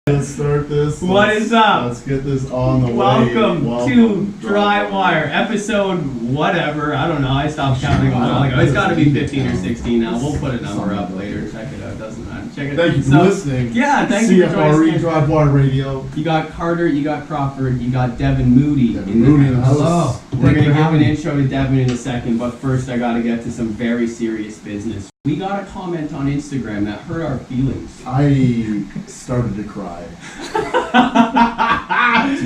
Let's start this. What is up? Let's get this on the way. Welcome to DriveWire, episode whatever. I don't know. I stopped counting a while ago. It's got to be 15 or 16 now. We'll put a number up later. Check it out. Doesn't matter. Check it out. Thank you for listening. Yeah, thank you for joining us. DriveWire Radio. You got Carter, you got Crawford, you got Devin Moody. Hello. We're going to give an intro to Devin in a second, but first I got to get to some very serious business. We got a comment on Instagram that hurt our feelings. I started to cry.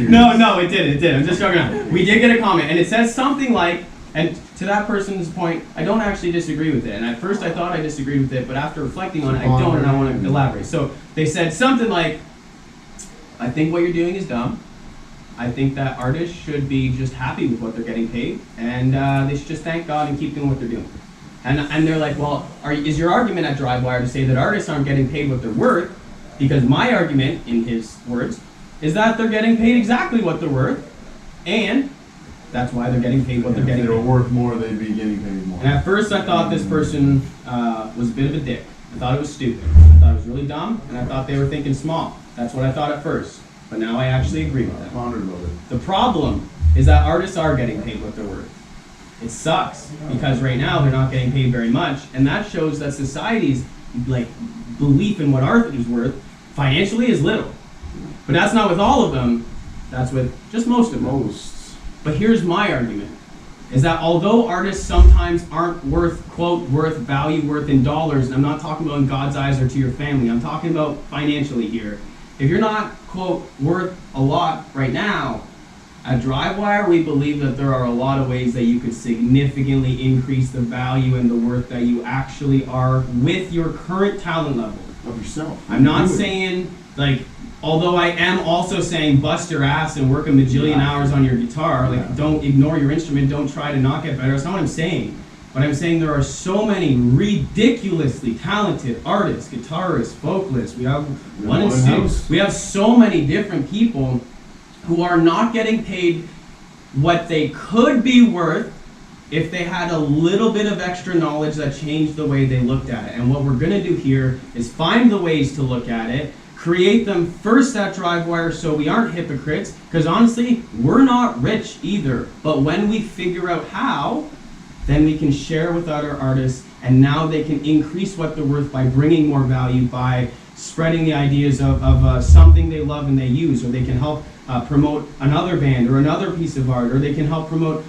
No, it did. I'm just joking around. We did get a comment, and it says something like, and to that person's point, I don't actually disagree with it. And at first I thought I disagreed with it, but after reflecting on it, I don't, and I want to elaborate. So they said something like, I think what you're doing is dumb. I think that artists should be just happy with what they're getting paid, and they should just thank God and keep doing what they're doing. And they're like, well, is your argument at DriveWire to say that artists aren't getting paid what they're worth? Because my argument, in his words, is that they're getting paid exactly what they're worth, and that's why they're getting paid what they're getting paid. If they were worth more, they'd be getting paid more. And at first I thought this person was a bit of a dick. I thought it was stupid. I thought it was really dumb, and I thought they were thinking small. That's what I thought at first. But now I actually agree with them. Pondered about it. The problem is that artists are getting paid what they're worth. It sucks because right now they're not getting paid very much, and that shows that society's belief in what art is worth financially is little. But that's not with all of them. That's with just most of them. But here's my argument: is that although artists sometimes aren't worth, quote, worth value, worth in dollars, and I'm not talking about in God's eyes or to your family, I'm talking about financially here. If you're not, quote, worth a lot right now, at DriveWire, we believe that there are a lot of ways that you could significantly increase the value and the worth that you actually are with your current talent level. Of yourself. I'm not saying, although I am also saying bust your ass and work a majillion hours on your guitar, don't ignore your instrument, don't try to not get better. That's not what I'm saying. But I'm saying there are so many ridiculously talented artists, guitarists, vocalists. We have one and six. We have so many different people who are not getting paid what they could be worth if they had a little bit of extra knowledge that changed the way they looked at it. And what we're going to do here is find the ways to look at it, create them first at DriveWire so we aren't hypocrites, because honestly, we're not rich either. But when we figure out how, then we can share with other artists, and now they can increase what they're worth by bringing more value, by spreading the ideas of something they love and they use, or they can help promote another band or another piece of art, or they can help promote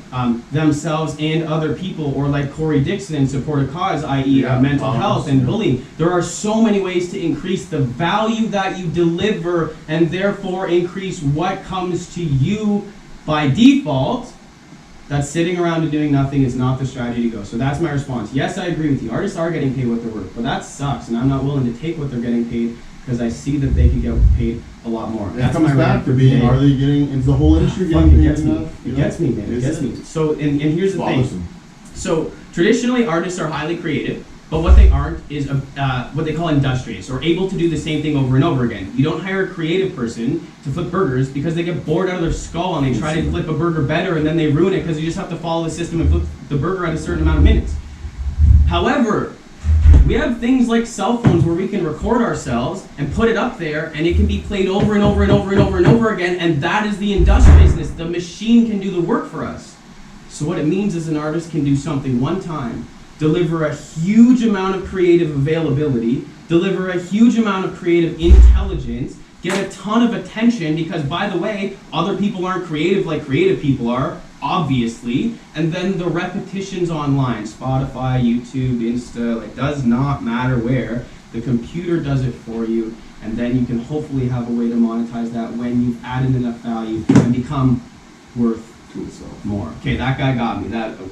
themselves and other people, or like Corey Dixon, support a cause, i.e. mental health and bullying. There are so many ways to increase the value that you deliver and therefore increase what comes to you by default. That sitting around and doing nothing is not the strategy to go. So that's my response. Yes, I agree with you. Artists are getting paid what they're worth, but that sucks, and I'm not willing to take what they're getting paid because I see that they could get paid a lot more. That comes back to being, are they getting, is the whole industry getting paid enough? It gets me, man. It gets me. So, and here's the thing. So, traditionally, artists are highly creative, but what they aren't is what they call industrious, or able to do the same thing over and over again. You don't hire a creative person to flip burgers because they get bored out of their skull and they try to flip a burger better and then they ruin it because you just have to follow the system and flip the burger at a certain amount of minutes. However, we have things like cell phones where we can record ourselves and put it up there, and it can be played over and over and over and over and over again, and that is the industriousness. The machine can do the work for us. So what it means is an artist can do something one time, deliver a huge amount of creative availability, deliver a huge amount of creative intelligence, get a ton of attention, because by the way, other people aren't creative like creative people are, obviously, and then the repetitions online, Spotify, YouTube, Insta, it does not matter where, the computer does it for you, and then you can hopefully have a way to monetize that when you've added enough value and become worth to itself more. Okay, that guy got me.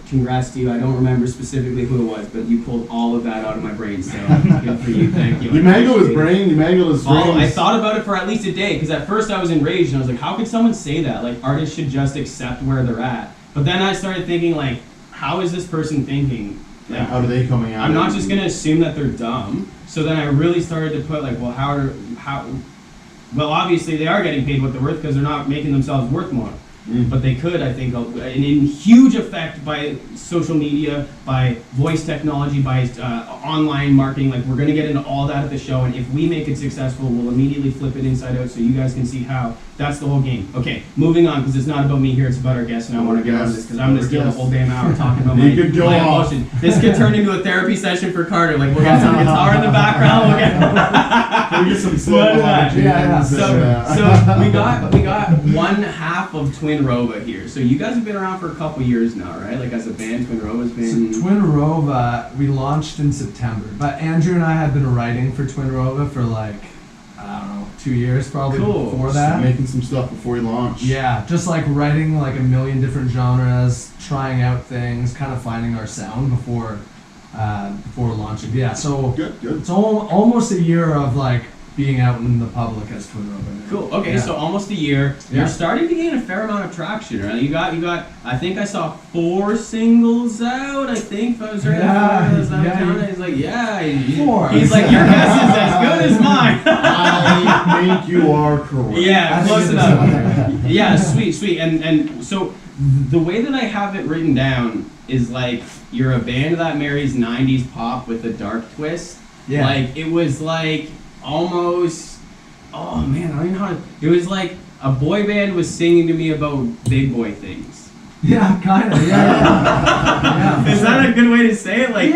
Congrats to you. I don't remember specifically who it was, but you pulled all of that out of my brain, so good for you. Thank you. You mangled his brain. You mangled his brain. I thought about it for at least a day, because at first I was enraged, and I was like, how could someone say that? Like, artists should just accept where they're at. But then I started thinking, like, how is this person thinking? Like, how are they coming out? I'm not just going to assume that they're dumb. So then I really started to put, like, well, well, obviously they are getting paid what they're worth because they're not making themselves worth more. but they could, I think, in huge effect by social media, by voice technology, by online marketing. Like, we're going to get into all that at the show, and if we make it successful, we'll immediately flip it inside out so you guys can see how. That's the whole game. Okay, moving on, because it's not about me here, it's about our guests, and I want to get on this, because I'm going to steal the whole damn hour talking about my emotion. This could turn into a therapy session for Carter. Like, we'll get some guitar in the background, we'll get some slow So we got one half of TWNRVA here. So you guys have been around for a couple years now, right? Like, as a band, TWNRVA's been... So TWNRVA, we launched in September, but Andrew and I had been writing for TWNRVA for like, I don't know, 2 years probably before that. Making some stuff before you launch. Yeah, just like writing like a million different genres, trying out things, kind of finding our sound before launching. Yeah, so good. It's almost a year of like being out in the public as TWNRVA. Cool. Okay, so almost a year. Yeah. You're starting to gain a fair amount of traction, right? You got. I think I saw 4 singles out. I think if I was right. He's like, 4. He's like, your guess is as good as mine. I think you are correct. Yeah, close enough. Yeah, sweet. And so the way that I have it written down is like, you're a band that marries 90s pop with a dark twist. Yeah. Like, it was like almost, oh man, I don't even know how to, it was like a boy band was singing to me about big boy things. Yeah, kind of, yeah. Is that a good way to say it? Like,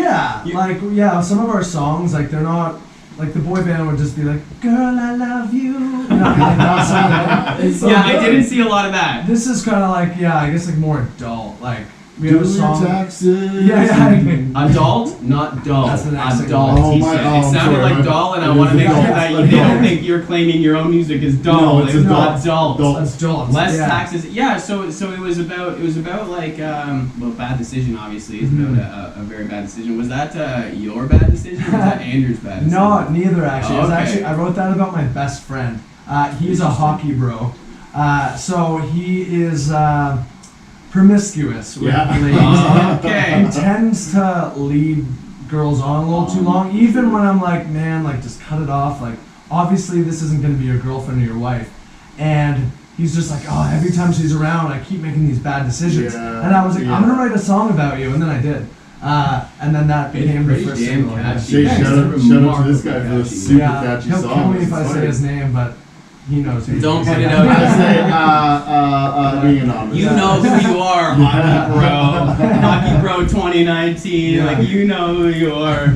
some of our songs, like, they're not, like, the boy band would just be like, girl, I love you. I didn't see a lot of that. This is kind of like, I guess like more adult, like, we do have a song. Your taxes. Adult, not dull. That's the next adult. It sounded like dull, and I want to make sure that you don't think you're claiming your own music is dull. No, it's not dull. That's dull. Less taxes. Yeah. So it was about like bad decision. Obviously, is about a very bad decision. Was that your bad decision, or was that Andrew's bad decision? No, neither actually. It was actually, I wrote that about my best friend. He's a hockey bro. So he is. Promiscuous with ladies. Okay. He tends to lead girls on a little too long, even when I'm like, man, like, just cut it off. Like, obviously this isn't going to be your girlfriend or your wife. And he's just like, oh, every time she's around, I keep making these bad decisions. Yeah. And I was like, I'm going to write a song about you. And then I did. And then that became the first single. Shout out to this guy for the super catchy song. He'll kill me if I say his name, but he knows who. Don't put it out. Being anonymous. You know who you are, Hockey Bro 2019. Yeah. Like, you know who you are.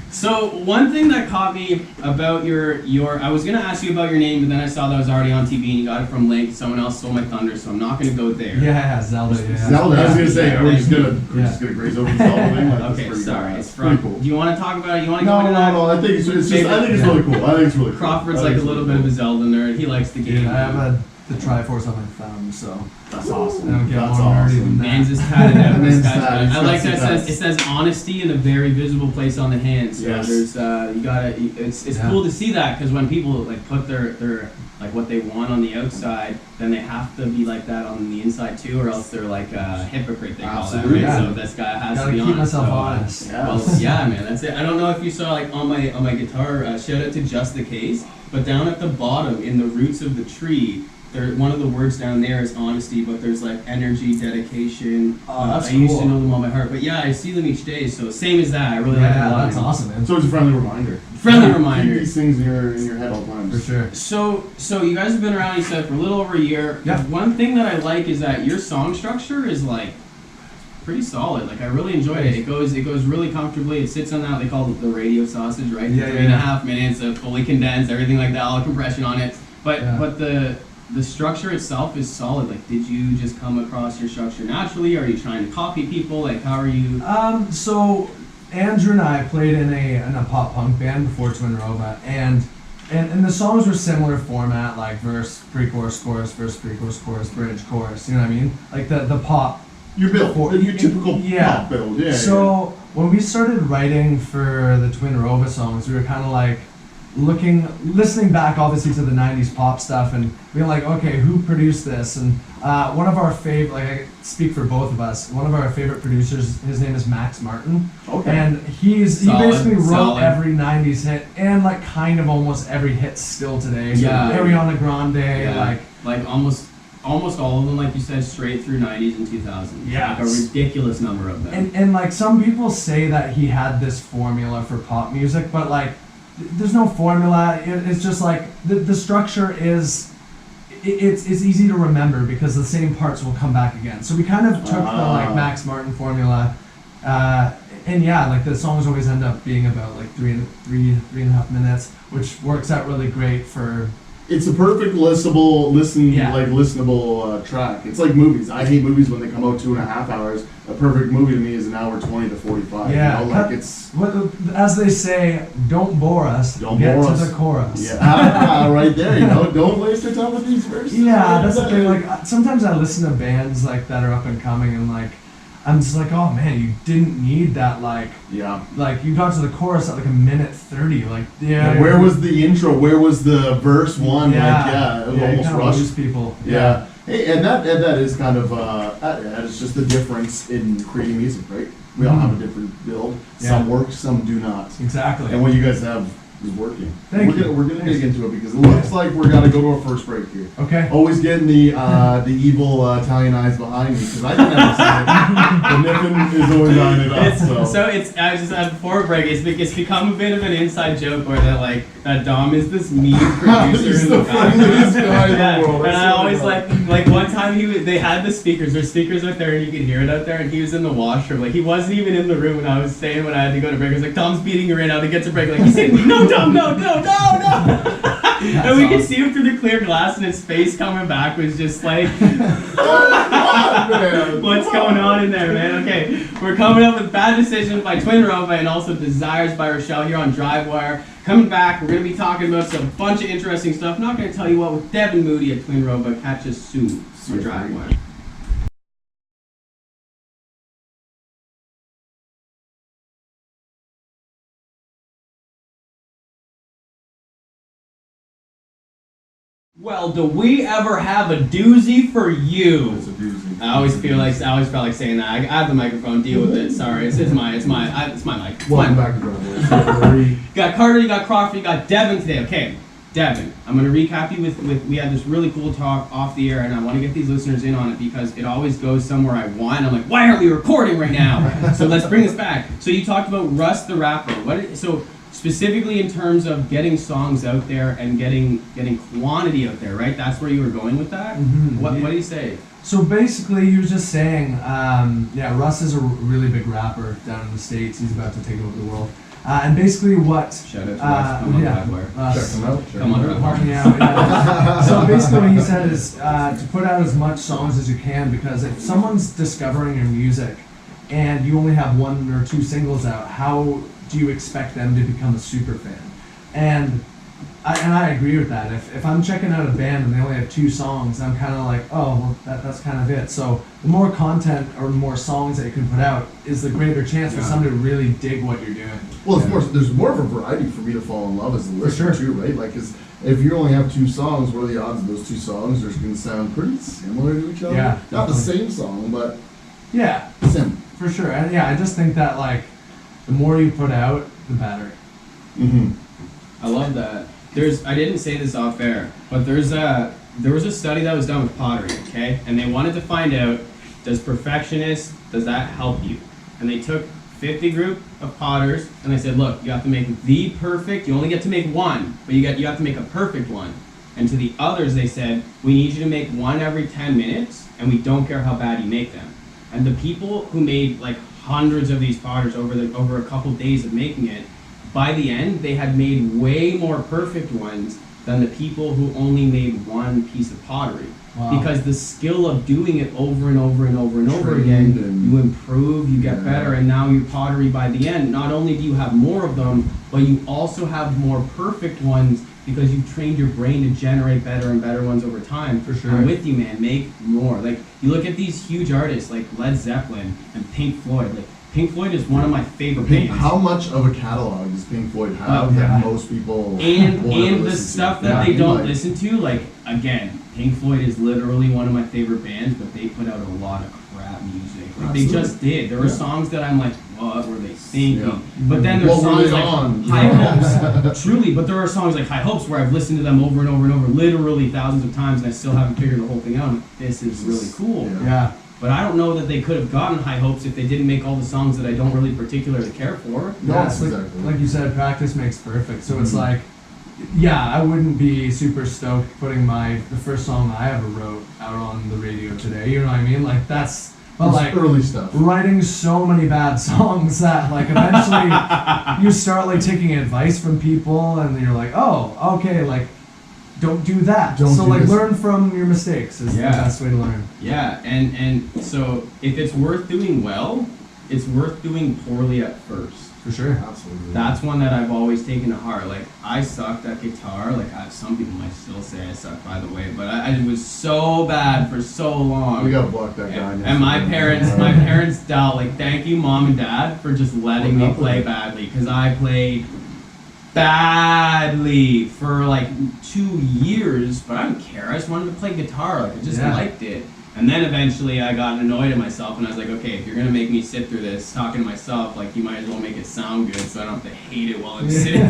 So one thing that caught me about your I was gonna ask you about your name, but then I saw that was already on TV and you got it from Link. Someone else stole my thunder, so I'm not gonna go there. Yeah, Zelda. Yeah. Zelda. I was gonna say we're just gonna graze over the Zelda thing. Like, okay, sorry. It's pretty cool. Do you want to talk about it? You want to go into that? No. I think it's really cool. Crawford's like a little bit of a Zelda nerd. He likes the game. Yeah, I have the Triforce on my thumb, so that's awesome. I don't get more nerdy than that. Man's is tatted out. I like that it says honesty in a very visible place on the hand. So there's you gotta. It's cool to see that, because when people like put their like what they want on the outside, then they have to be like that on the inside too, or else they're like a hypocrite. They call that, right? Yeah. So this guy has to be keep honest. myself honest. Well, yeah, man, that's it. I don't know if you saw, like, on my guitar. Shout out to Just the Case, but down at the bottom in the roots of the tree. One of the words down there is honesty, but there's like energy, dedication. That's I used to know them on my heart, but yeah, I see them each day. So same as that. I really like it a lot. That's awesome, man. So it's a friendly reminder. Reminder. Keep these things in your head all the time. For sure. So you guys have been around, you said, for a little over a year. Yeah. One thing that I like is that your song structure is like pretty solid. Like, I really enjoyed it. It goes really comfortably. It sits on that, they call it the radio sausage, right? Yeah, 3.5 minutes, fully condensed, everything like that, all the compression on it. But the structure itself is solid. Like, did you just come across your structure naturally? Are you trying to copy people? Like, how are you? So Andrew and I played in a pop punk band before TWNRVA, and the songs were similar format, like verse, pre-chorus, chorus, verse, pre-chorus, chorus, bridge, chorus. You know what I mean? Like the pop. Your build, your typical pop build. Yeah. So when we started writing for the TWNRVA songs, we were kind of like listening back obviously to the 90s pop stuff and being like, okay, who produced this? And one of our favorite, like, I speak for both of us, one of our favorite producers, his name is Max Martin. Okay. And he basically wrote every 90s hit and like kind of almost every hit still today. So Ariana Grande, like almost all of them, like you said, straight through 90s and 2000s. Yes. Like a ridiculous number of them. And like some people say that he had this formula for pop music, but like there's no formula. It's just like the structure is it's easy to remember because the same parts will come back again. So we kind of took the like Max Martin formula, and yeah, like the songs always end up being about like three and a half minutes, which works out really great for. It's a perfect listenable track. It's like movies. I hate movies when they come out 2.5 hours. A perfect movie to me is an hour 20 to 45. Yeah, you know, like it's. As they say, don't bore us. Don't get bore to us. the chorus. Yeah, right there. You know, don't waste your time with these verses. Yeah, that's the thing. Like sometimes I listen to bands like that are up and coming, and like I'm just like, oh man, you didn't need that. Like like you got to the chorus at like a minute 30. Like where was the intro? Where was the verse one? Yeah, it was almost rushed. Lose people. Yeah. Hey, and that is kind of that is just the difference in creating music, right? We all have a different build. Yeah. Some work, some do not. Exactly. And what you guys have is working. Thank you. We're gonna dig into it because it looks like we're gonna go to our first break here. Okay. Always getting the evil Italian eyes behind me because I can never see it. The nipping is always on it up. So it's I was just before break. It's become a bit of an inside joke where that Dom is this mean producer He's in the the friendliest background. guy in the Yeah, world. and I always like one time they had the speakers. There's speakers out there and you could hear it out there. And he was in the washroom. Like he wasn't even in the room when I was staying when I had to go to break. I was like, Tom's beating you right now to get to break. Like he's saying, no, Tom, no. And we could see him through the clear glass, and his face coming back was just like, what's going on in there, man? Okay, we're coming up with Bad Decisions by TWNRVA and also Desires by Rochelle here on DriveWire. Coming back, we're going to be talking about some bunch of interesting stuff. Not going to tell you what with Devin Moody at TWNRVA. Catch us soon on DriveWire. Well, do we ever have a doozy for you? It's a doozy. I always felt like saying that. I have the microphone. Deal with it. Sorry, it's my mic. Welcome back to DriveWire. You got Carter, you got Crawford, you got Devin today. Okay, Devin, I'm gonna recap you with we had this really cool talk off the air, and I want to get these listeners in on it because it always goes somewhere I want. I'm like, why aren't we recording right now? So let's bring this back. So you talked about Russ the rapper. So specifically in terms of getting songs out there and getting quantity out there, right? That's where you were going with that? Mm-hmm. What do you say? So basically, you were just saying, Russ is a really big rapper down in the States. He's about to take over the world. And basically what... Shout out to Russ. Come on DriveWire. Check them out. Come on DriveWire. Help me out, yeah. So basically what he said is to put out as much songs as you can, because if someone's discovering your music and you only have 1 or 2 singles out, how do you expect them to become a super fan? And I agree with that. If I'm checking out a band and they only have 2 songs, I'm kind of like, oh, well, that's kind of it. So the more content or more songs that you can put out is the greater chance for somebody to really dig what you're doing. Well, of course, there's more of a variety for me to fall in love as a listener too, right? Like, if you only have 2 songs, what are the odds of those 2 songs are going to sound pretty similar to each other? Yeah, not the same song, but similar. For sure. And I just think that like the more you put out, the better. Mm-hmm. I love that. I didn't say this off air, but there was a study that was done with pottery, okay? And they wanted to find out, does that help you? And they took 50 group of potters, and they said, look, you have to make the perfect, you only get to make one, but you have to make a perfect one. And to the others, they said, we need you to make one every 10 minutes, and we don't care how bad you make them. And the people who made like hundreds of these potters over a couple days of making it, by the end, they had made way more perfect ones than the people who only made one piece of pottery. Wow. Because the skill of doing it over and over and over and over again, you improve, you get better, and now your pottery by the end, not only do you have more of them, but you also have more perfect ones because you've trained your brain to generate better and better ones over time. For sure. I'm with you, man. Make more. Like, you look at these huge artists like Led Zeppelin and Pink Floyd. Like, Pink Floyd is one of my favorite bands. How much of a catalog does Pink Floyd have that most people and the stuff that they don't listen to? Like, again, Pink Floyd is literally one of my favorite bands, but they put out a lot of crap music. Like, they just did. There were songs that I'm like, whoa, what were they thinking? Yeah. But then there's What were songs they like on? High Hopes. Truly, but there are songs like High Hopes where I've listened to them over and over and over, literally thousands of times, and I still haven't figured the whole thing out. This is really cool. Yeah. But I don't know that they could have gotten High Hopes if they didn't make all the songs that I don't really particularly care for. No, Yeah, it's it's exactly. like you said, practice makes perfect. So it's Mhm. like, yeah, I wouldn't be super stoked putting the first song I ever wrote out on the radio today. You know what I mean? Like that's, but It's like early stuff. writing so many bad songs that like eventually you start like taking advice from people and you're like, oh, okay, like don't do that. Don't so do like this. learn from your mistakes is Yeah. the best way to learn. Yeah, and so if it's worth doing well, it's worth doing poorly at first. For sure. Absolutely. That's one that I've always taken to heart. Like, I sucked at guitar. Like, some people might still say I suck, by the way, but I was so bad for so long. We gotta block that guy. And my parents dealt, like, thank you, Mom and Dad, for just letting me play badly, because I played badly for like 2 years, but I didn't care. I just wanted to play guitar. Like, I just liked it. And then eventually I got annoyed at myself, and I was like, okay, if you're gonna make me sit through this talking to myself, like, you might as well make it sound good so I don't have to hate it while I'm sitting.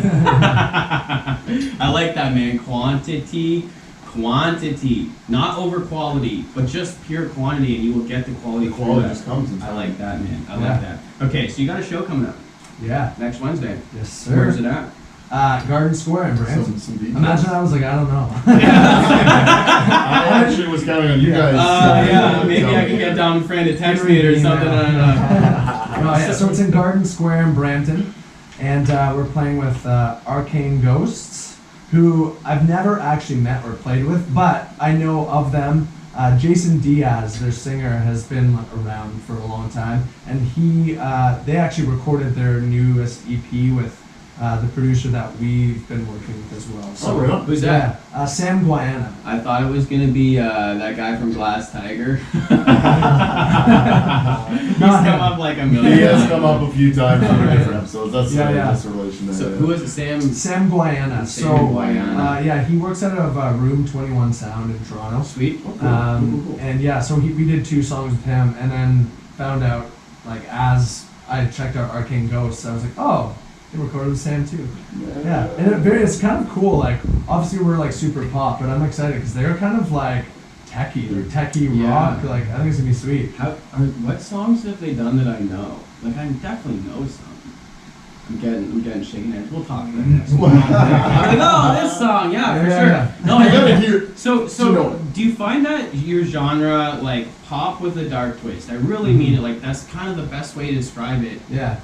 I like that, man. Quantity, not over quality, but just pure quantity, and you will get the quality. The quality through just that. comes in I time. like that, man. I like that. Okay, so you got a show coming up Yeah. next Wednesday. Yes, sir. Where's it at? Garden Square in Brampton. Some details. Imagine I was like, I don't know. I actually was counting on you guys. Yeah, maybe tell I me. can get Dom Friend to text me it or something. I don't know. No, yeah, so it's in Garden Square in Brampton, and we're playing with Arcane Ghosts, who I've never actually met or played with, but I know of them. Jason Diaz, their singer, has been around for a long time, and they actually recorded their newest EP with the producer that we've been working with as well. So, Oh, really? Who's that? yeah, Sam Guayana. I thought it was gonna be that guy from Glass Tiger. He's Not come him. up like a million He has times. come up a few times on different episodes. That's Yeah, yeah. that's a relation there. So who is it? Sam? Sam Guayana. Sam Guayana. Yeah, he works out of Room 21 Sound in Toronto. Sweet. Oh, cool. Cool. And yeah, so we did 2 songs with him, and then found out, like, as I checked out Arcane Ghosts, I was like, oh, they recorded with Sam too. Yeah, and it's kind of cool. Like, obviously we're like super pop, but I'm excited because they're kind of like techie Yeah. rock. Like, I think it's gonna be sweet. What songs have they done that I know? Like, I definitely know some. I'm getting shaking hands. We'll talk about next one. Like, oh, this song, yeah, for Yeah, sure. yeah. No, I gotta I hear. So To know it. do you find that your genre, like pop with a dark twist? I really mean it. Like, that's kind of the best way to describe it. Yeah.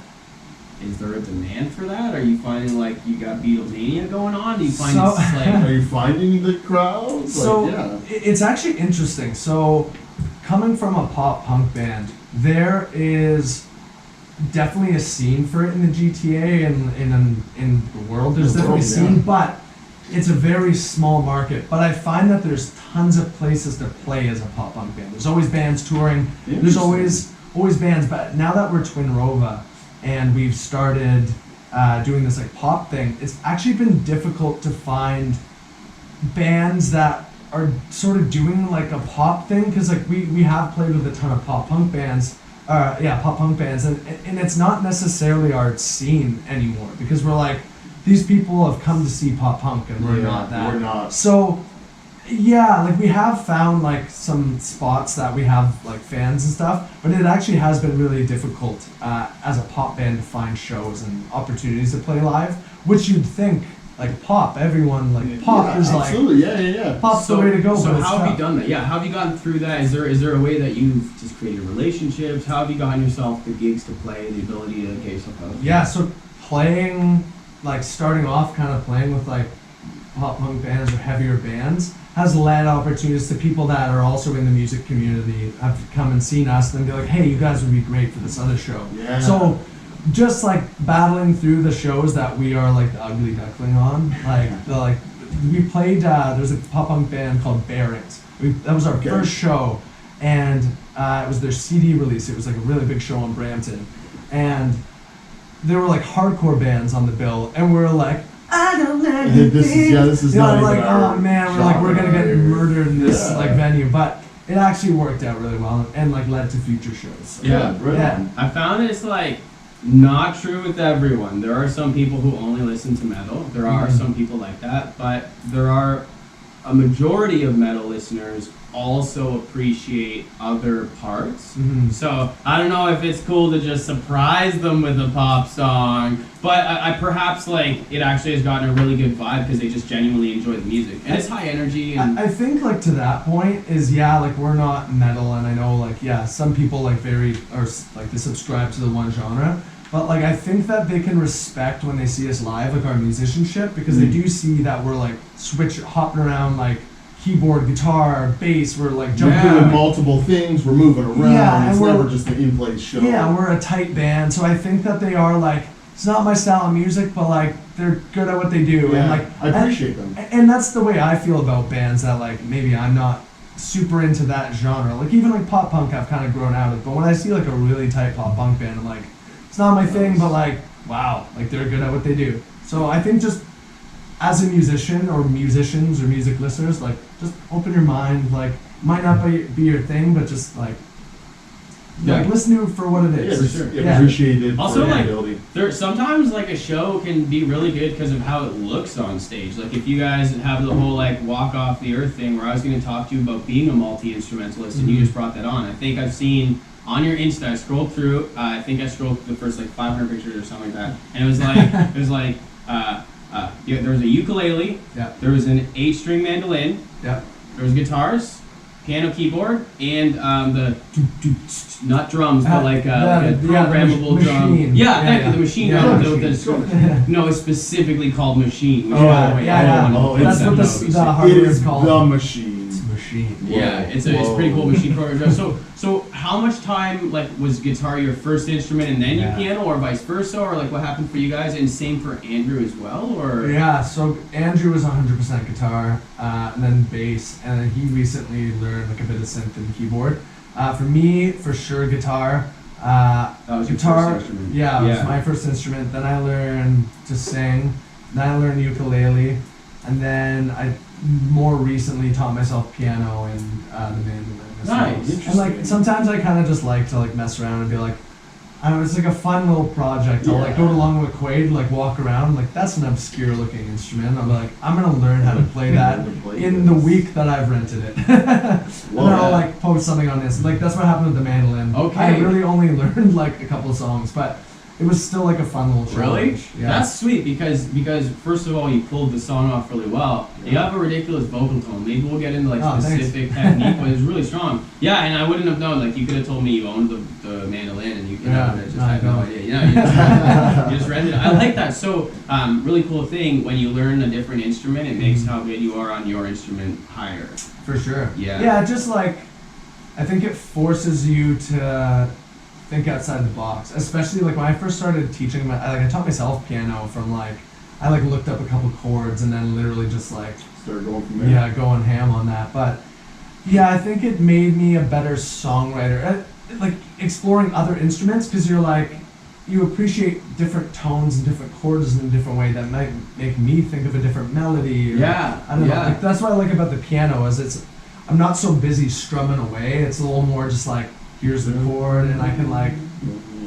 Is there a demand for that? Are you finding like you got Beatlemania going on? Do you find So- it's like Are you finding the crowds? So Like, yeah. it's actually interesting. So coming from a pop punk band, there is definitely a scene for it in the GTA and in the world. There's The definitely a world, scene, yeah. but it's a very small market. But I find that there's tons of places to play as a pop punk band. There's always bands touring. There's Interesting. always bands. But now that we're TWNRVA and we've started doing this like pop thing, it's actually been difficult to find bands that are sort of doing like a pop thing, because like we have played with a ton of pop punk bands, pop punk bands, and it's not necessarily our scene anymore, because we're like, these people have come to see pop punk and we're Yeah, not that. we're not. So yeah, like we have found like some spots that we have like fans and stuff, but it actually has been really difficult as a pop band to find shows and opportunities to play live, which you'd think like pop, everyone like pop Yeah, is like absolutely. Yeah. pop's the way to go. So but it's how have you tough. done that? Yeah, how have you gotten through that? Is there a way that you've just created relationships? How have you gotten yourself the gigs to play, the ability to get yourself out? Yeah, so playing, like starting off kind of playing with like pop punk bands or heavier bands has led opportunities to people that are also in the music community, have come and seen us and be like, hey, you guys would be great for this other show. Yeah. So just like battling through the shows that we are like the ugly duckling on, we played, there's a pop punk band called Bearings. That was our Okay. first show, and it was their CD release. It was like a really big show in Brampton, and there were like hardcore bands on the bill, and we were like, I don't let you This is you know, not like, even our oh man, we're gonna get genre. murdered in this Yeah. like venue, but it actually worked out really well and like led to future shows. So. Yeah, right Yeah. on. I found it's like Not true with everyone. There are some people who only listen to metal. There are some people like that, but there are a majority of metal listeners also appreciate other parts. So I don't know if it's cool to just surprise them with a pop song, but I perhaps like it actually has gotten a really good vibe because they just genuinely enjoy the music and it's high energy. And I think like to that point is like we're not metal, and I know like some people like like they subscribe to the one genre. But like I think that they can respect when they see us live, like our musicianship, because they do see that we're like hopping around like keyboard, guitar, bass. We're like jumping doing multiple things. We're moving around. Yeah, it's and never just an in-place show. Yeah, we're a tight band, so I think that they are like it's not my style of music, but like they're good at what they do, Yeah, and like I appreciate them. And that's the way I feel about bands that like maybe I'm not super into that genre. Like even like pop punk, I've kind of grown out of. But when I see like a really tight pop punk band, I'm like. It's not my thing, but like, wow, like they're good at what they do. So I think just as a musician or musicians or music listeners, like just open your mind. Like, might not be your thing, but just like listen to it for what it is. For sure. Appreciate it. Also, for like, ability. sometimes like a show can be really good because of how it looks on stage. Like if you guys have the whole like walk off the earth thing, where I was going to talk to you about being a multi-instrumentalist, and you just brought that on. I think I've seen. On your Insta, I scrolled through. I think I scrolled through the first like 500 pictures or something like that, and it was like there was a ukulele. Yeah. There was an 8-string mandolin. Yeah. There was guitars, piano, keyboard, and the not drums, but like a programmable drum. Machine. Yeah, the machine. Yeah, drum. No, it's specifically called machine. That's what the hardware is called. The machine. Machine. Yeah, it's pretty cool machine program. So how much time like was guitar your first instrument and then your piano, or vice versa, or like what happened for you guys, and same for Andrew as well, or? Yeah, so Andrew was 100% guitar, and then bass, and then he recently learned like a bit of synth and keyboard. For me, for sure, guitar. That was guitar. Your first instrument. Yeah, it was my first instrument. Then I learned to sing. Then I learned ukulele, and then I more recently taught myself piano and the mandolin. Nice. And like sometimes I kind of just like to like mess around and be like, I don't know, it's like a fun little project. I'll like go along with Quaid, like walk around, like that's an obscure looking instrument. I'm like, I'm gonna learn how to play that in the week that I've rented it. And then I'll like post something on this. Like that's what happened with the mandolin. Okay. I really only learned like a couple of songs, but it was still like a fun little challenge. Really? Yeah. That's sweet because first of all you pulled the song off really well. Yeah. You have a ridiculous vocal tone. Maybe we'll get into like specific technique, but it's really strong. Yeah, and I wouldn't have known. Like you could have told me you owned the mandolin and you could have just had no idea. Yeah, you just read it. I like that. So really cool thing when you learn a different instrument, it makes how good you are on your instrument higher. For sure. Yeah. Yeah, just like I think it forces you to think outside the box, especially like when I first started teaching. I taught myself piano from like I like looked up a couple chords and then literally just like started going from there. Yeah, going ham on that. But yeah, I think it made me a better songwriter. Like exploring other instruments because you're like you appreciate different tones and different chords in a different way that might make me think of a different melody. Or, I don't know. Like, that's what I like about the piano is I'm not so busy strumming away. It's a little more just like. Here's the chord, and I can like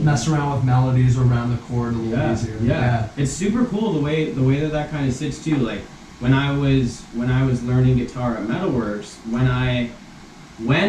mess around with melodies around the chord a little easier. Yeah, it's super cool the way that kind of sits too. Like when I was learning guitar at Metalworks, when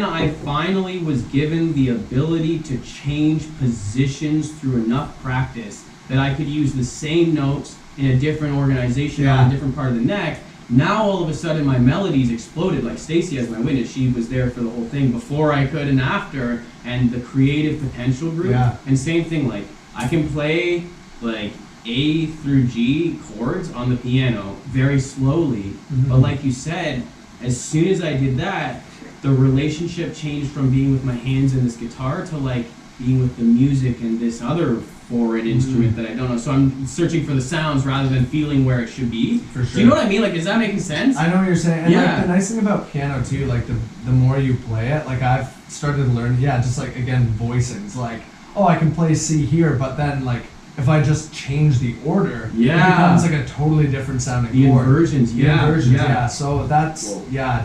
I finally was given the ability to change positions through enough practice that I could use the same notes in a different organization on a different part of the neck. Now all of a sudden my melodies exploded. Like Stacy as my witness, she was there for the whole thing before I could and after, and the creative potential grew. And same thing, like I can play like A through G chords on the piano very slowly, but like you said, as soon as I did that, the relationship changed from being with my hands and this guitar to like being with the music and this other foreign instrument that I don't know. So I'm searching for the sounds rather than feeling where it should be. For sure. Do you know what I mean? Like, is that making sense? I know what you're saying. And like, the nice thing about piano too, like the more you play it, like I've started to learn, just like again voicings. Like, oh, I can play C here, but then like if I just change the order, Yeah. it becomes like a totally different sounding The chord. inversions, The yeah, inversions, yeah. yeah. So that's Whoa.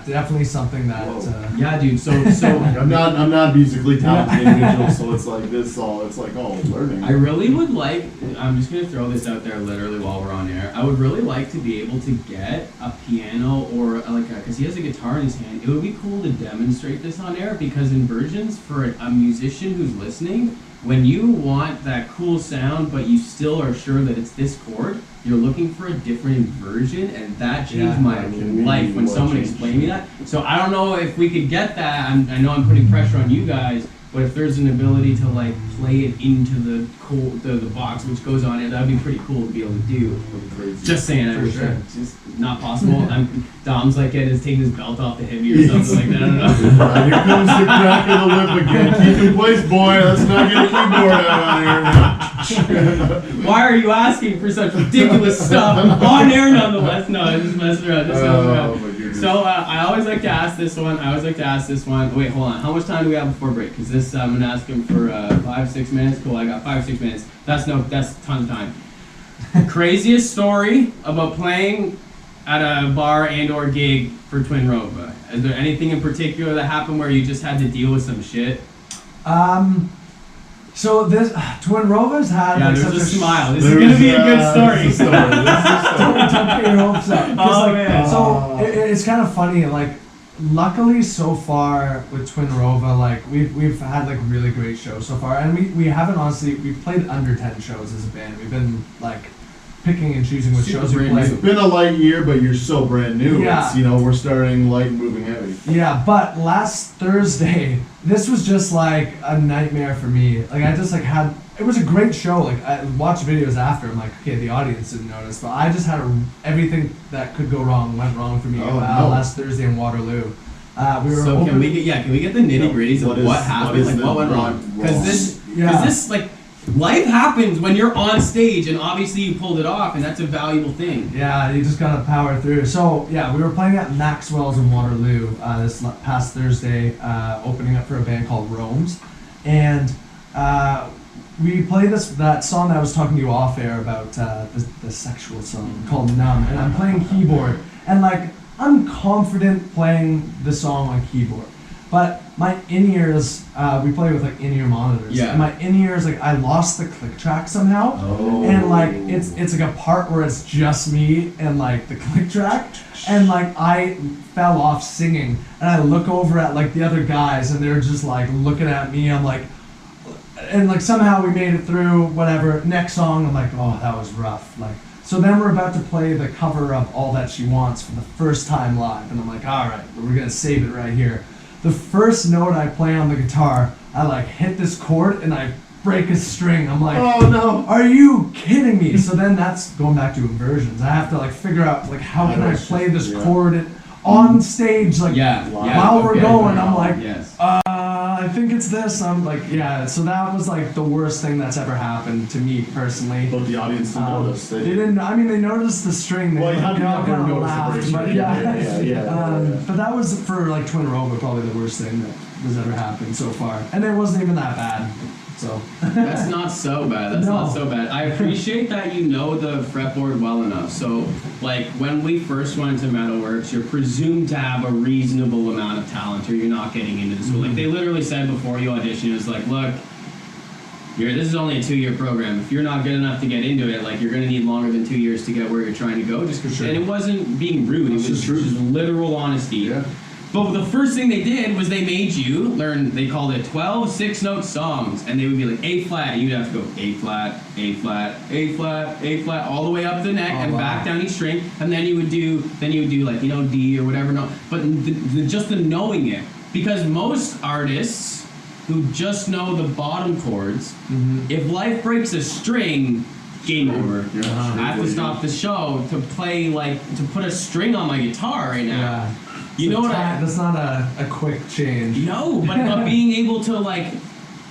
definitely something that. Yeah, dude. So I'm not musically talented individual, so it's like this all. It's like all learning. I really would like. I'm just gonna throw this out there, literally while we're on air. I would really like to be able to get a piano or like because he has a guitar in his hand. It would be cool to demonstrate this on air because inversions for a musician who's listening. When you want that cool sound, but you still are sure that it's this chord, you're looking for a different inversion, and that changed my life when someone explained me that. So I don't know if we could get that. I know I'm putting pressure on you guys, but if there's an ability to like play it into the box which goes on it, that'd be pretty cool to be able to do. Just saying, I wish it's just not possible. Dom's like taking his belt off the hip or something like that. I don't know. Here comes the crack of the whip again. Keep in place, boy. Let's not get a keyboard out on here. Why are you asking for such ridiculous stuff? I'm on air nonetheless. No, I'm just messing around. Oh my goodness. So I always like to ask this one. Wait, hold on. How much time do we have before break? Because this I'm gonna ask him for 5-6 minutes. Cool. I got 5-6 minutes. That's tons of time. Craziest story about playing at a bar and or gig for TWNRVA. Is there anything in particular that happened where you just had to deal with some shit? So this TWNRVA's had Yeah, like there's such a smile. This is gonna be a good story. This is a story. Don't get your hopes up. 'Cause, Oh, like, man. So it's kind of funny. Like, luckily so far with TWNRVA, like we've had like really great shows so far, and we haven't honestly we've played under 10 shows as a band. We've been like picking and choosing which Super shows we brand play. It's been a light year, but you're so brand new. Yeah. It's, we're starting light and moving heavy. Yeah, but last Thursday, this was just like a nightmare for me. Like I just like it was a great show. Like I watched videos after. I'm like, okay, the audience didn't notice, but I just had everything that could go wrong went wrong for me Oh, no. last Thursday in Waterloo. We were So open- can we get the nitty gritties What of is- what happened, what is what went the wrong? Because wrong? this like life happens when you're on stage, and obviously you pulled it off, and that's a valuable thing. Yeah, you just gotta power through. So yeah, we were playing at Maxwell's in Waterloo this past Thursday, opening up for a band called Rome's, and we played that song that I was talking to you off air about, the sexual song called Numb, and I'm playing keyboard, and like I'm confident playing the song on keyboard, but my in-ears, we play with like in-ear monitors, Yeah. and my in-ears, like I lost the click track somehow. Oh. And like it's like a part where it's just me and like the click track, and like I fell off singing, and I look over at like the other guys, and they're just like looking at me. I'm like, and like somehow we made it through. Whatever. Next song, I'm like, oh, that was rough. Like so then we're about to play the cover of All That She Wants for the first time live, and I'm like, all right, we're gonna save it right here. The first note I play on the guitar, I like hit this chord and I break a string. I'm like, Oh no. are you kidding me? So then that's going back to inversions. I have to like figure out like how can I play this chord on stage like while we're going. I'm like, yes. I think it's this. I'm like, yeah. So that was like the worst thing that's ever happened to me personally. But the audience didn't notice. They didn't. I mean, they noticed the string. They Well, how can you kinda notice laughed, the break but string? yeah. Yeah. But that was for like TWNRVA probably the worst thing that has ever happened so far, and it wasn't even that bad. So That's not so bad. That's No. not so bad. I appreciate that you know the fretboard well enough. So, like, when we first went to Metalworks, you're presumed to have a reasonable amount of talent, or you're not getting into the school. Like, they literally said before you audition, it was like, look, this is only a 2-year program. If you're not good enough to get into it, like, you're going to need longer than 2 years to get where you're trying to go. Just 'cause, and it wasn't being rude. It was just literal honesty. Yeah. But the first thing they did was they made you learn, they called it 12 6-note songs, and they would be like A flat, and you'd have to go A flat, A flat, A flat, A flat, all the way up the neck and back down each string, and then you would do like, D or whatever. No, but just the knowing it, because most artists who just know the bottom chords, if life breaks a string, game over. I have to stop the show to play to put a string on my guitar right now. yeah. You know what That's not a quick change. No, but being able to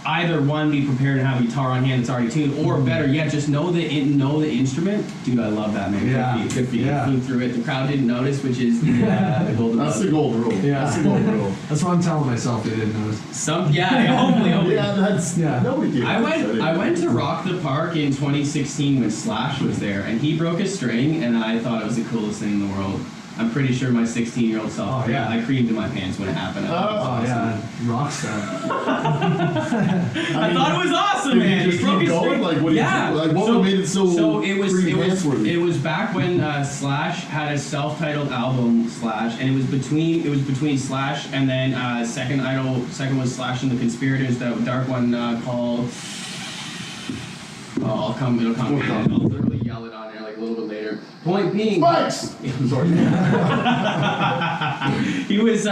either one, be prepared to have a guitar on hand that's already tuned, or better yet, just know the instrument. Dude, I love that, man. Yeah. Good for you. Yeah. Flew through it. The crowd didn't notice, which is the golden. That's the golden rule. Yeah. That's the golden rule. That's what I'm telling myself they didn't notice. Hopefully. Yeah, that's nobody did. I went to Rock the Park in 2016 when Slash was there, and he broke a string, and I thought it was the coolest thing in the world. I'm pretty sure my 16-year-old self, I creamed in my pants when it happened. I thought it was awesome. Rock star. I thought it was awesome, man. He broke his string. Like, what made it so? So it was back when Slash had a self-titled album, Slash, and it was between Slash and then second was Slash and the Conspirators, that dark one called. It'll come. I'll literally yell it on there like a little bit later. Point being, Spikes. Sorry. he was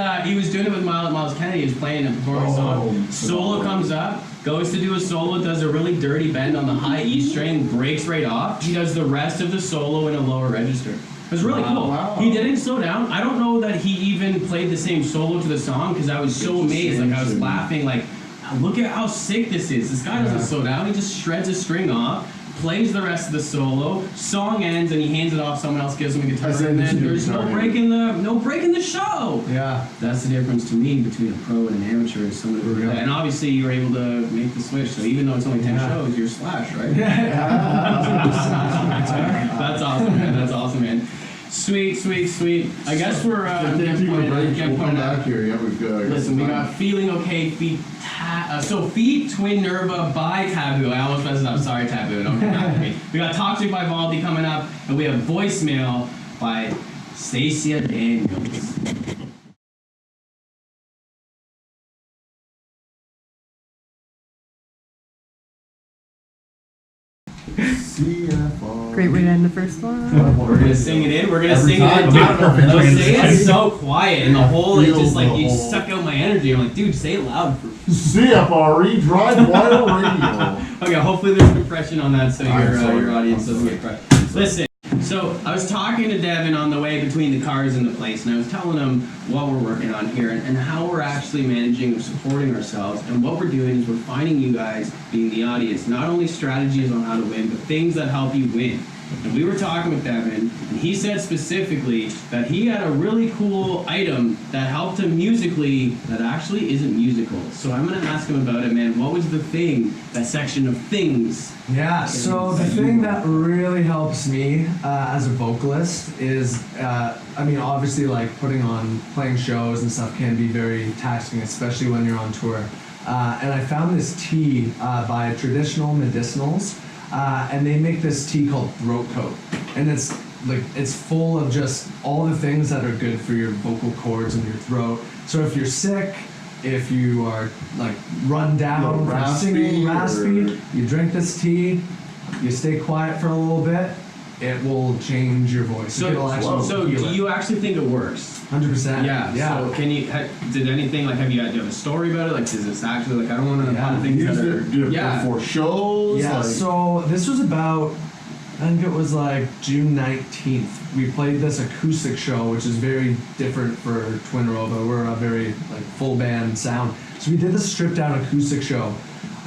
doing it with Miles Kennedy. He was playing and performing a song. Solo comes up, goes to do a solo, does a really dirty bend on the high E string, breaks right off. He does the rest of the solo in a lower register. It was really cool. Wow. He didn't slow down. I don't know that he even played the same solo to the song because I was so amazed. Like I was laughing. Like, look at how sick this is. This guy doesn't slow down. He just shreds a string off, plays the rest of the solo, song ends, and he hands it off. Someone else gives him a guitar, and then there's no breaking the show. Yeah, that's the difference to me between a pro and an amateur. Is someone who and obviously you were able to make the switch. So even though it's only 10 shows, you're Slash, right? That's awesome, man. That's awesome, man. Sweet. I guess we're we'll come back here. Yeah, we've got. Listen, we got Feeling Okay, Feet TWNRVA by Taboo. I almost messed it up. Sorry, Taboo. Don't come back to me. We got Toxic by Baldy coming up, and we have Voicemail by Stacia Daniels. Great way to end the first one. We're gonna sing it in. We're gonna sing it in. Every Say it so quiet, and the whole it's just like you whole- suck out my energy. I'm like, dude, say it loud. CFRE DriveWire Radio. Okay, hopefully there's compression on that so your audience doesn't get crushed. Listen, so I was talking to Devin on the way between the cars and the place, and I was telling him what we're working on here and how we're actually managing supporting ourselves. And what we're doing is we're finding you guys, being the audience, not only strategies on how to win, but things that help you win. And we were talking with Devin, and he said specifically that he had a really cool item that helped him musically that actually isn't musical. So I'm going to ask him about it, man. What was the thing, that section of things? Yeah, so the thing that really helps me as a vocalist is, obviously like playing shows and stuff can be very taxing, especially when you're on tour. And I found this tea by Traditional Medicinals. And they make this tea called Throat Coat, and it's full of just all the things that are good for your vocal cords and your throat. So if you're sick, if you are like run down from singing raspy, you drink this tea, you stay quiet for a little bit, it will change your voice. So do you actually think it works? 100%. Yeah. So can you? Did anything like do you have a story about it? Like, is this actually like I don't want to things that are for shows. Yeah. Like, so this was about, I think it was like June 19th. We played this acoustic show, which is very different for TWNRVA. We're a very like full band sound. So we did this stripped down acoustic show.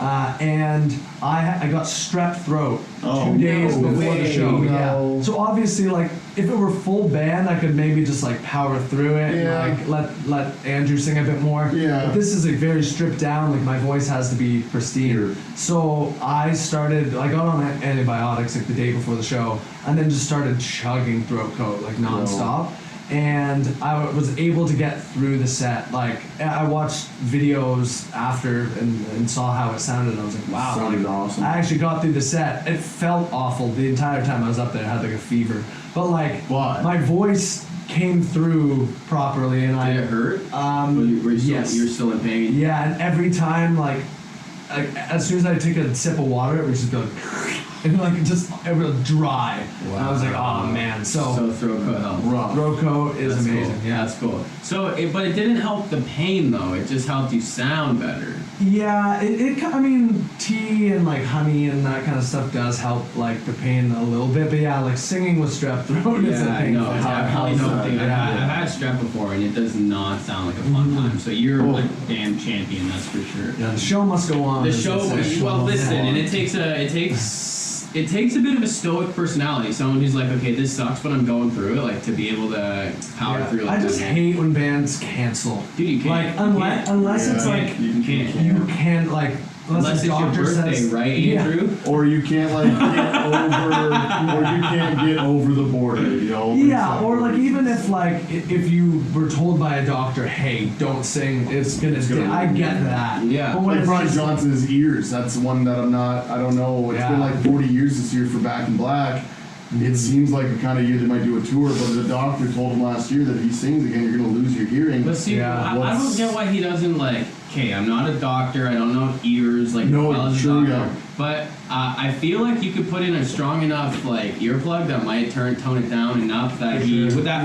And I got strep throat 2 days before the show. No. Yeah. So obviously, like, if it were full band, I could maybe just like power through it and like let Andrew sing a bit more. Yeah. But this is like very stripped down. Like my voice has to be pristine. So I got on antibiotics like the day before the show, and then just started chugging Throat Coat like nonstop. And I was able to get through the set. Like, I watched videos after and saw how it sounded, and I was like, wow. Sounded awesome. I actually got through the set. It felt awful the entire time I was up there. I had like a fever. But like, my voice came through properly, and Did it hurt? Yes. You're still in pain? Yeah, and every time, like as soon as I take a sip of water, it would just go like, and like it was dry. And I was like, oh man. So throat coat helps. Rough. Throat coat is That's amazing. Cool. Yeah, That's cool. So, but it didn't help the pain though. It just helped you sound better. Yeah, I mean, tea and like honey and that kind of stuff does help like the pain a little bit, but yeah, like singing with strep throat is a Yeah, thing. no, it's definitely something. I've had strep before, and it does not sound like a fun time. So you're a damn champion, that's for sure. Yeah, the show must go on. The as show, they say. well, listen, and it takes a bit of a stoic personality. Someone who's like, okay, this sucks, but I'm going through it, like to be able to power Yeah, through. Like I just hate when bands cancel. Dude, you can't. Like unless it's like you can't. you can't like Unless the it's your doctor birthday, says, right, yeah. Andrew? Or you can't like get over, or you can't get over the border, you know? Yeah, or like even if like if you were told by a doctor, hey, don't sing, it's gonna. I get that. Yeah. But when Like it's Brian just- Johnson's ears, that's one that I don't know. It's been Yeah. like 40 years this year for Back in Black. It seems like a kind of year they might do a tour, but the doctor told him last year that if he sings again, you're going to lose your hearing. But see, Yeah, I don't get why he doesn't like. Okay, I'm not a doctor. I don't know ears like No, as well as true, a doctor. yeah. But I feel like you could put in a strong enough like earplug that might tone it down enough that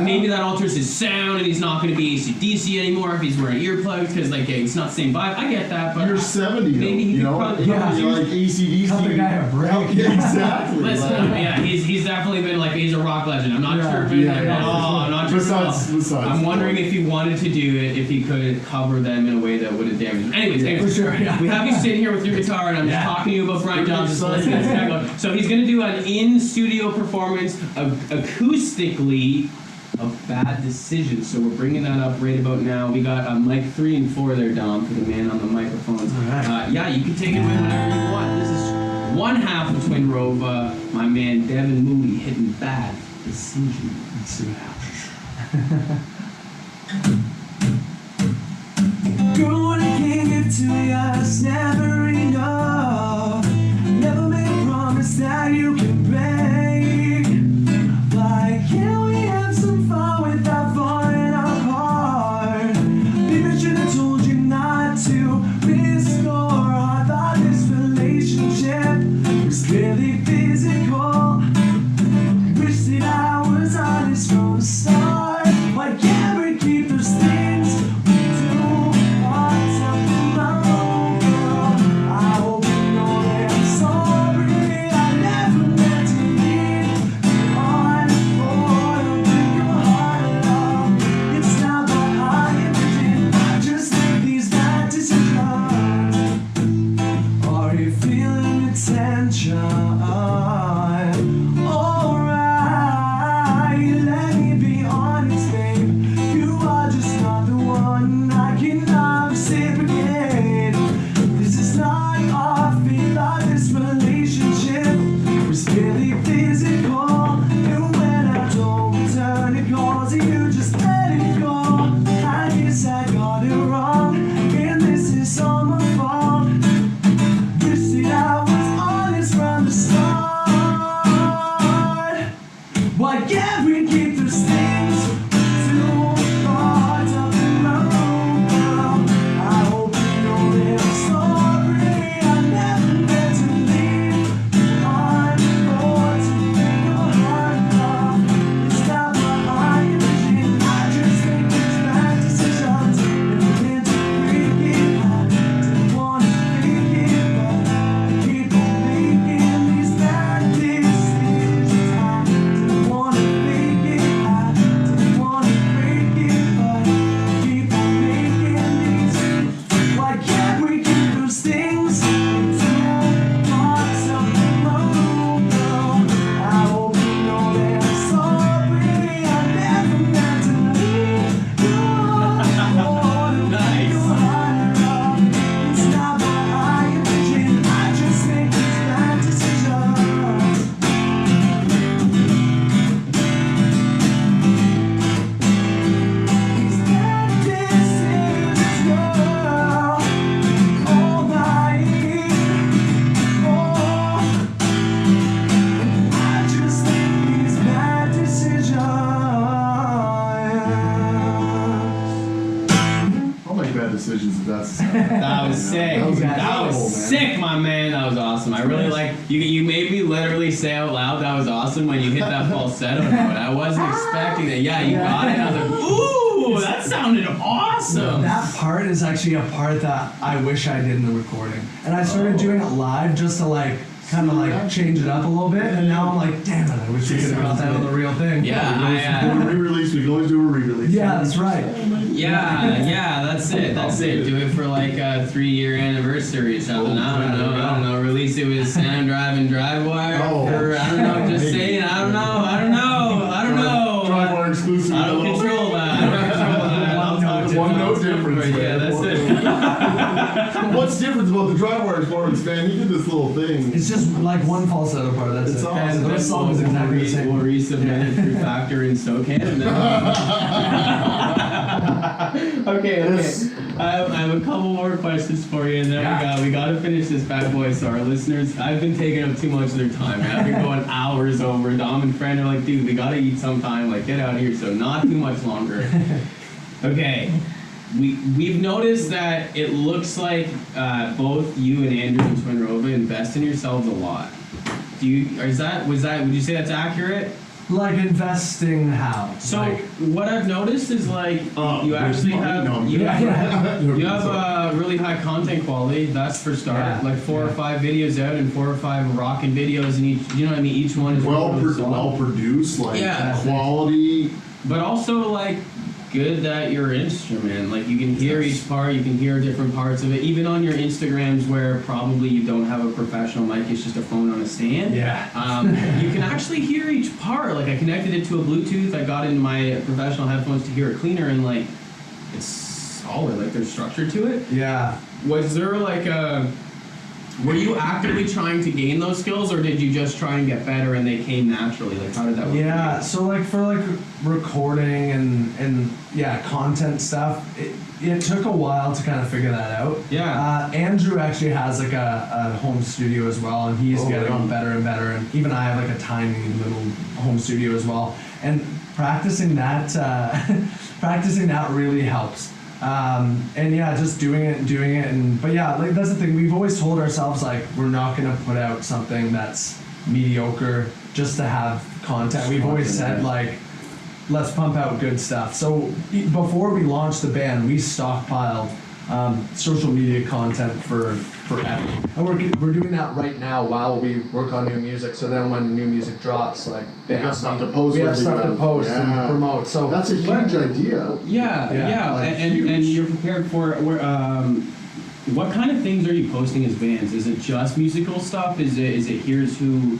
maybe that alters his sound and he's not going to be AC/DC anymore if he's wearing earplugs because like it's not the same vibe. I get that, but You're 70, maybe he you could know? probably You're like ACDC. Cut the guy a break. Yeah, exactly. Listen, like- yeah, he's definitely been like he's a rock legend. I'm not Yeah, sure if I'm not sure. Besides, I'm wondering if he wanted to do it, if he could cover them in a way that wouldn't damage them. Anyways, For sure, yeah. we have you sitting here with your guitar, and I'm just talking to you about Brian Johnson. So let's get this guy going. So he's going to do an in-studio performance acoustically of Bad Decisions. So we're bringing that up right about now. We got mic 3 and 4 there, Dom, for the man on the microphones. All right. Yeah, you can take it away whenever you want. This is one half of Twin Rova, my man Devin Moody hitting Bad Decisions. Let's see what happens. Girl, what I can't give to you is never enough. Never made a promise that you can break. Why can't we have some fun without falling apart? Maybe I should have told you not to restore. I thought this relationship was really physical. Wish that I was honest from the start. Why can't we keep those things we do? What's up in my own girl? I hope you know that I'm sorry. I never meant to lead you on. Or to break your heart up. It's not what I envisioned. I just make these bad decisions. Are you feeling the tension? Alright, let me be honest, babe. You are just not the one. I cannot reciprocate. This is not our fate. Thought this relationship was really physical. And when I don't return your calls, you just let it go. I guess I got it wrong, and this is all my fault. Wish that I was honest from the awesome. I really like you made me literally say out loud that was awesome when you hit that falsetto note. I wasn't expecting that. Yeah, you got it. I was like, ooh, that sounded awesome. That part is actually a part that I wish I did in the recording. And I started doing it live just to like kind of like change it up a little bit, and now I'm like, damn it, I wish we could have got that on the real thing. Yeah, Do a re-release. We can always do a re-release. Yeah, that's right. yeah, that's it. That's it. Do it for like a 3-year anniversary or something. I don't know. Release it with Sound Drive and DriveWire. Or I don't know. Just saying. I don't know. DriveWire exclusive. I don't control that. One note difference. Yeah, that's it. What's different about the DriveWire performance, man? You did this little thing. It's just like one falsetto part. That's It's it. awesome. And the rest song is exactly the same. We'll resubmit it through Factor in SoCan. And then okay. I have a couple more questions for you, and then we got to finish this bad boy. So our listeners, I've been taking up too much of their time. I've been going hours over. Dom and Fran are like, dude, we got to eat sometime. Like, get out of here. So not too much longer. Okay. We've noticed that it looks like both you and Andrew and TWNRVA invest in yourselves a lot. Would you say that's accurate? Like investing how? So like, what I've noticed is like you actually have you have really high content quality. That's for start. Yeah. Like 4 or 5 videos out and 4 or 5 rocking videos, and each, you know what I mean. Each one is well solid. produced, like Yeah. quality. But also like good at your instrument. Like you can hear each part, you can hear different parts of it. Even on your Instagrams where probably you don't have a professional mic, it's just a phone on a stand. Yeah. You can actually hear each part. Like I connected it to a Bluetooth, I got it in my professional headphones to hear it cleaner, and like it's solid, like there's structure to it. yeah. Was there like were you actively trying to gain those skills, or did you just try and get better and they came naturally? Like how did that work? Yeah, so like for like recording and yeah, content stuff, it took a while to kind of figure that out. Yeah. Andrew actually has like a home studio as well, and he's getting on better and better. And even I have like a tiny little home studio as well. And practicing that really helps. And yeah, just doing it, but yeah, like that's the thing. We've always told ourselves like we're not gonna put out something that's mediocre just to have content. We've always said like, let's pump out good stuff. So before we launched the band, we stockpiled social media content for forever, and we're doing that right now while we work on new music. So then when new music drops, like We got stuff to post. we have with, stuff to post yeah. and promote. So That's a huge idea. Yeah, like and huge. you're prepared for what kind of things are you posting as bands? Is it just musical stuff? Is it here's who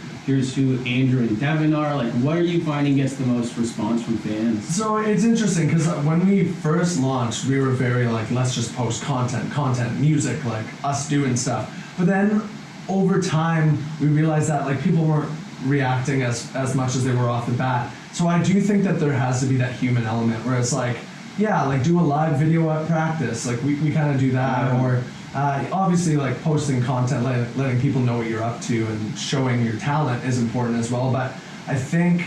Andrew and Devin are? Like what are you finding gets the most response from fans? So it's interesting because when we first launched, we were very like, let's just post content, music, like us doing stuff. But then over time, we realized that like people weren't reacting as much as they were off the bat. So I do think that there has to be that human element where it's like, yeah, like do a live video at practice. Like we kind of do that, or obviously like posting content, letting people know what you're up to and showing your talent is important as well. But I think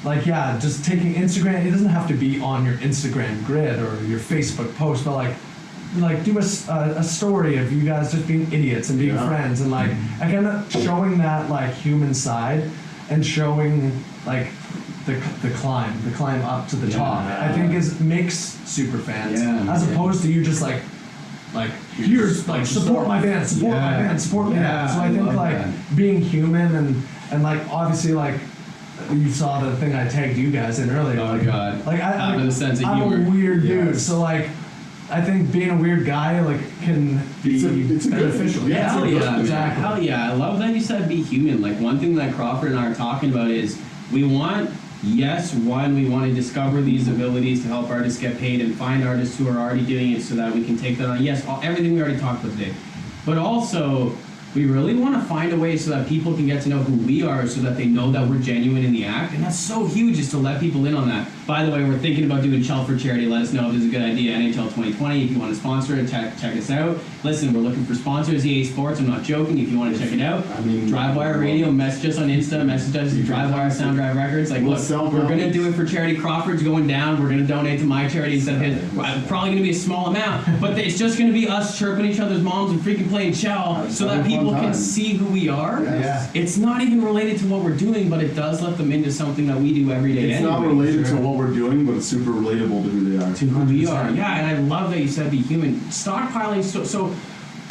like, yeah, just taking Instagram, it doesn't have to be on your Instagram grid or your Facebook post, but like do a story of you guys just being idiots and being friends, and like kind of showing that like human side and showing like the climb up to the top. I think makes super fans, as opposed to you just like here's like support my band, support me. Yeah, So I think like that. being human and like obviously like you saw the thing I tagged you guys in earlier. Oh my God. Like Having a sense of I'm humor. a weird dude, Yes. so like I think being a weird guy like can be It's a good beneficial. thing. Yeah, Hell yeah, man. exactly. Hell yeah. I love that you said be human. Like one thing that Crawford and I are talking about is we want to discover these abilities to help artists get paid and find artists who are already doing it so that we can take that on. Yes, everything we already talked about today. But also, we really want to find a way so that people can get to know who we are so that they know that we're genuine in the act. And that's so huge, is to let people in on that. By the way, we're thinking about doing Chell for charity. Let us know if this is a good idea. NHL 2020, if you want to sponsor it, check us out. Listen, we're looking for sponsors, EA Sports. I'm not joking. If you want to check it out, I mean, DriveWire Radio. Message us on Insta. Message us at DriveWire Sound Drive Records. Like, We'll look, sell we're gonna copies. do it for charity. Crawford's going down. We're gonna donate to my charity instead of his. Probably gonna be a small amount, but it's just gonna be us chirping each other's moms and freaking playing shell, so that having a fun people can time. see who we are. Yes. It's not even related to what we're doing, but it does let them into something that we do every day. It's not anyway. related to what we're doing, but it's super relatable to who they are. To who we are. Yeah, and I love that you said be human. Stockpiling, so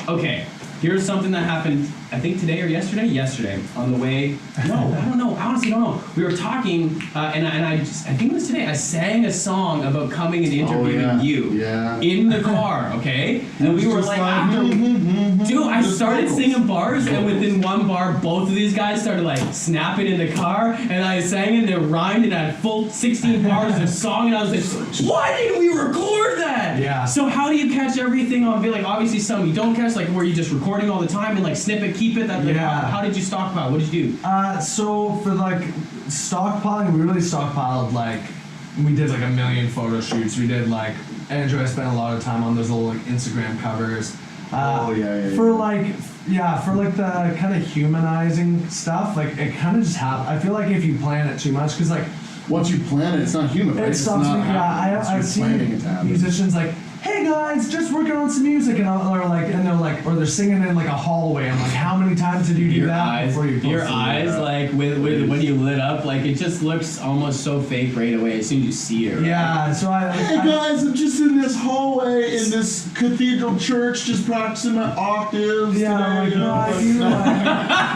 okay, here's something that happened, I think today or yesterday? Yesterday, on the way, no, I don't know, I honestly don't know. We were talking, and I think it was today, I sang a song about coming and interviewing you Yeah. in the car, okay? And we were Just like, after, dude, I Just started vocals. singing bars, and within one bar, both of these guys started like snapping in the car, and I sang it, and it rhymed, and I had full 16 bars of song, and I was like, why didn't we record that? Yeah. So how do you catch everything on video? Like, obviously some you don't catch, like, were you just recording all the time and like snip it, keep it? That, like, Yeah. how did you stockpile? What did you do? So for like stockpiling, we really stockpiled like we did like a million photo shoots. We did like Andrew, I spent a lot of time on those little like Instagram covers. For like the kind of humanizing stuff, like it kind of just happens. I feel like if you plan it too much, because like Once you plan it, it's not human, right? it It's stops me. not happening. It's I've just planning it to seen happen. musicians like, hey guys, just working on some music, and they're singing in like a hallway. I'm like, how many times did you do Your that eyes, before you your posted it? eyes, like with when you lit up, like it just looks almost so fake right away as soon as you see it. Right? Yeah, so Hey guys, I'm just in this hallway in this cathedral church, just practicing my octaves. Yeah, I'm today, like, you know, no, like,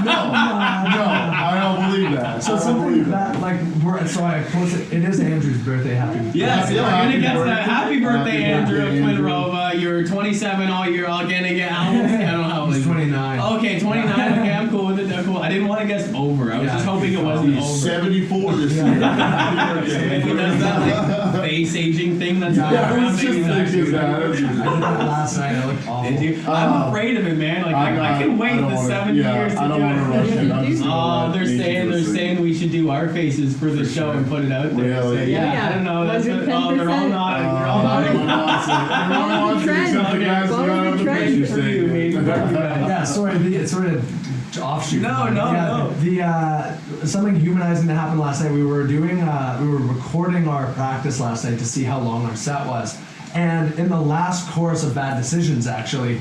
you no, I don't believe that. So I don't something believe that like so I posted. It is Andrew's birthday. Happy. Yes, Yeah, we're happy gonna get to that. birthday. Happy birthday, Happy Andrew birthday, of Andrew. TWNRVA. You're 27 all year, all gonna get albums. I don't know how old He's you are. 29. Okay, 29. Okay, I'm cool with it. Cool. I didn't want to guess over. I was Yeah, just hoping it wasn't He's over. 74 this year. If he does that like face aging thing, that's Yeah, Yeah, going I on, was just maybe thinking actually- that. I did that last night. I looked awful. Did you? I'm afraid of it, man. Like I can wait the 7 years to I don't want to rush do it. I'm it. just gonna Oh, let they're nature saying do they're its thing. saying we should do our faces for the show and put it out there. Really? So, yeah, Yeah. I don't know. That's what, oh, they're all 10%. nodding. They're all nodding. Everyone wants it. Everyone wants it Trend. except the Okay, guys who follow don't the have the trend. picture For you, maybe. saying. Yeah, sorry, it's sort of offshoot. No, no, no. The something humanizing that happened last night. We were recording our practice last night to see how long our set was, and in the last chorus of Bad Decisions, actually,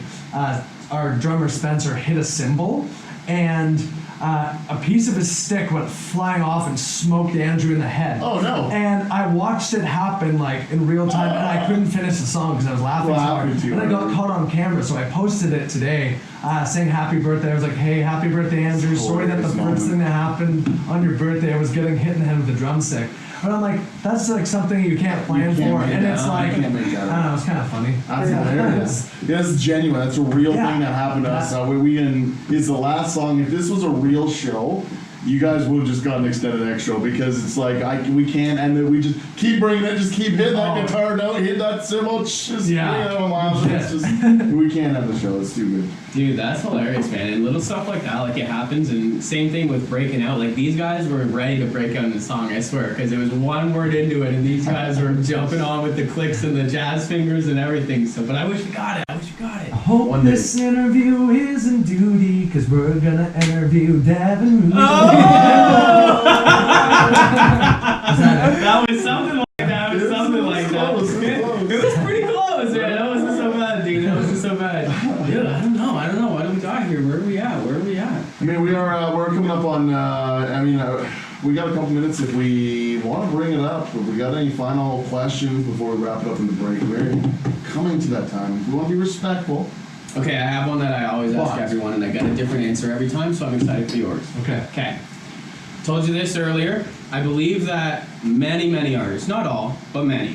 our drummer Spencer hit a cymbal, and a piece of his stick went flying off and smoked Andrew in the head. Oh, no. And I watched it happen like in real time, and I couldn't finish the song because I was laughing so hard. Laughing too And I got hard. caught on camera, so I posted it today, saying happy birthday. I was like, hey, happy birthday, Andrew. Sorry that the Glorious first moment. thing that happened on your birthday was getting hit in the head with a drumstick. But I'm like, that's like something you can't plan You can't for, make and that it's up. like, You can't make that I up. don't know, it's kind of funny. That's hilarious. Yeah, that's genuine. That's a real Yeah. thing that happened to us. We can. It's the last song. If this was a real show, you guys would have just got an extended extra because it's like we can't, and then we just keep bringing it, just keep hitting that Oh. guitar note, hit that cymbal, just Yeah. bring it on loud. It's just we can't have the show. It's too good. Dude, that's hilarious, man. And little stuff like that, like it happens. And same thing with breaking out. Like these guys were ready to break out in the song, I swear, because it was one word into it, and these guys were jumping on with the clicks and the jazz fingers and everything. So, but I wish we got it. I wish we got it. I hope One day. this interview isn't duty, because we're gonna interview Devin. That was something like that. It was something like that. Close, it was close. It was pretty close, man. That wasn't so bad, dude. That wasn't so bad. Dude, I don't know. What do we got here? Where are we at? I mean, we're coming up on. We got a couple minutes if we want to bring it up. If we got any final questions before we wrap it up in the break, we're coming to that time. We want to be respectful. Okay, I have one that I always ask What? everyone, and I get a different answer every time, so I'm excited for yours. Okay. Okay. Told you this earlier. I believe that many artists, not all, but many,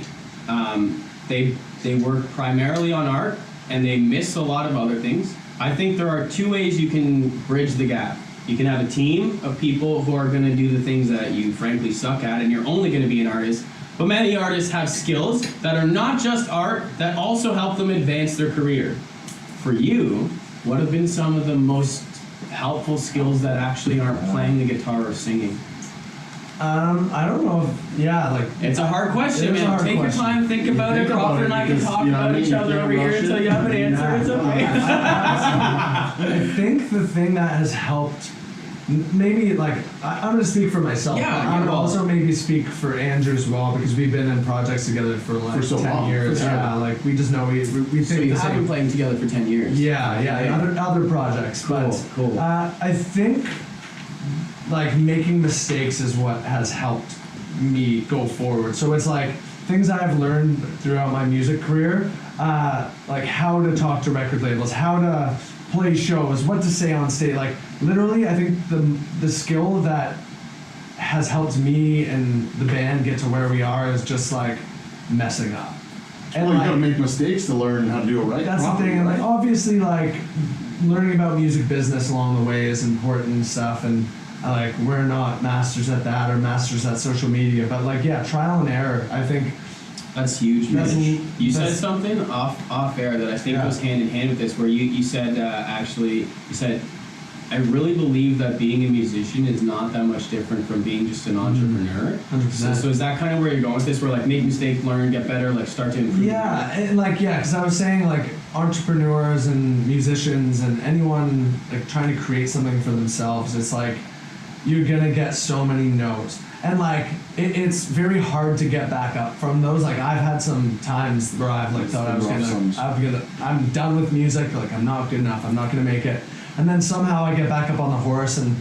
they work primarily on art and they miss a lot of other things. I think there are two ways you can bridge the gap. You can have a team of people who are going to do the things that you frankly suck at, and you're only going to be an artist. But many artists have skills that are not just art, that also help them advance their career. For you, what have been some of the most helpful skills that actually aren't playing the guitar or singing? I don't know. Like It's a hard question, It is a man. hard Take question. your time, think about Think it. about Crawford it, and I can because, talk you know what I about mean? each You other can't over here rush until it. you have an answer. It's okay. I think the thing that has helped, maybe like I'm gonna speak for myself. Yeah, I'm you're gonna well. also maybe speak for Andrew as well because we've been in projects together for like For so 10 long. years. Yeah. Yeah, like we just know we think So you the have been same. playing together for 10 years. Yeah, other projects, but Cool. I think like making mistakes is what has helped me go forward. So it's like things I've learned throughout my music career, like how to talk to record labels, how to play shows, what to say on stage. Like literally, I think the skill that has helped me and the band get to where we are is just like messing up. And Well, you like, gotta make mistakes to learn how to do it right. that's the properly, thing, and like right? obviously like learning about music business along the way is important and stuff, and like we're not masters at that or masters at social media, but like yeah, trial and error. I think That's huge, man. That's- You said that's- something off air that I think Yeah. goes hand in hand with this, where you said I really believe that being a musician is not that much different from being just an entrepreneur. 100%. So is that kind of where you're going with this, where like make mistakes, learn, get better, like start to improve? yeah, and like yeah, because I was saying like entrepreneurs and musicians and anyone like trying to create something for themselves, it's like you're gonna get so many no's. And like it's very hard to get back up from those. Like I've had some times where I've like thought I was I'm done with music. Like I'm not good enough. I'm not gonna make it. And then somehow I get back up on the horse and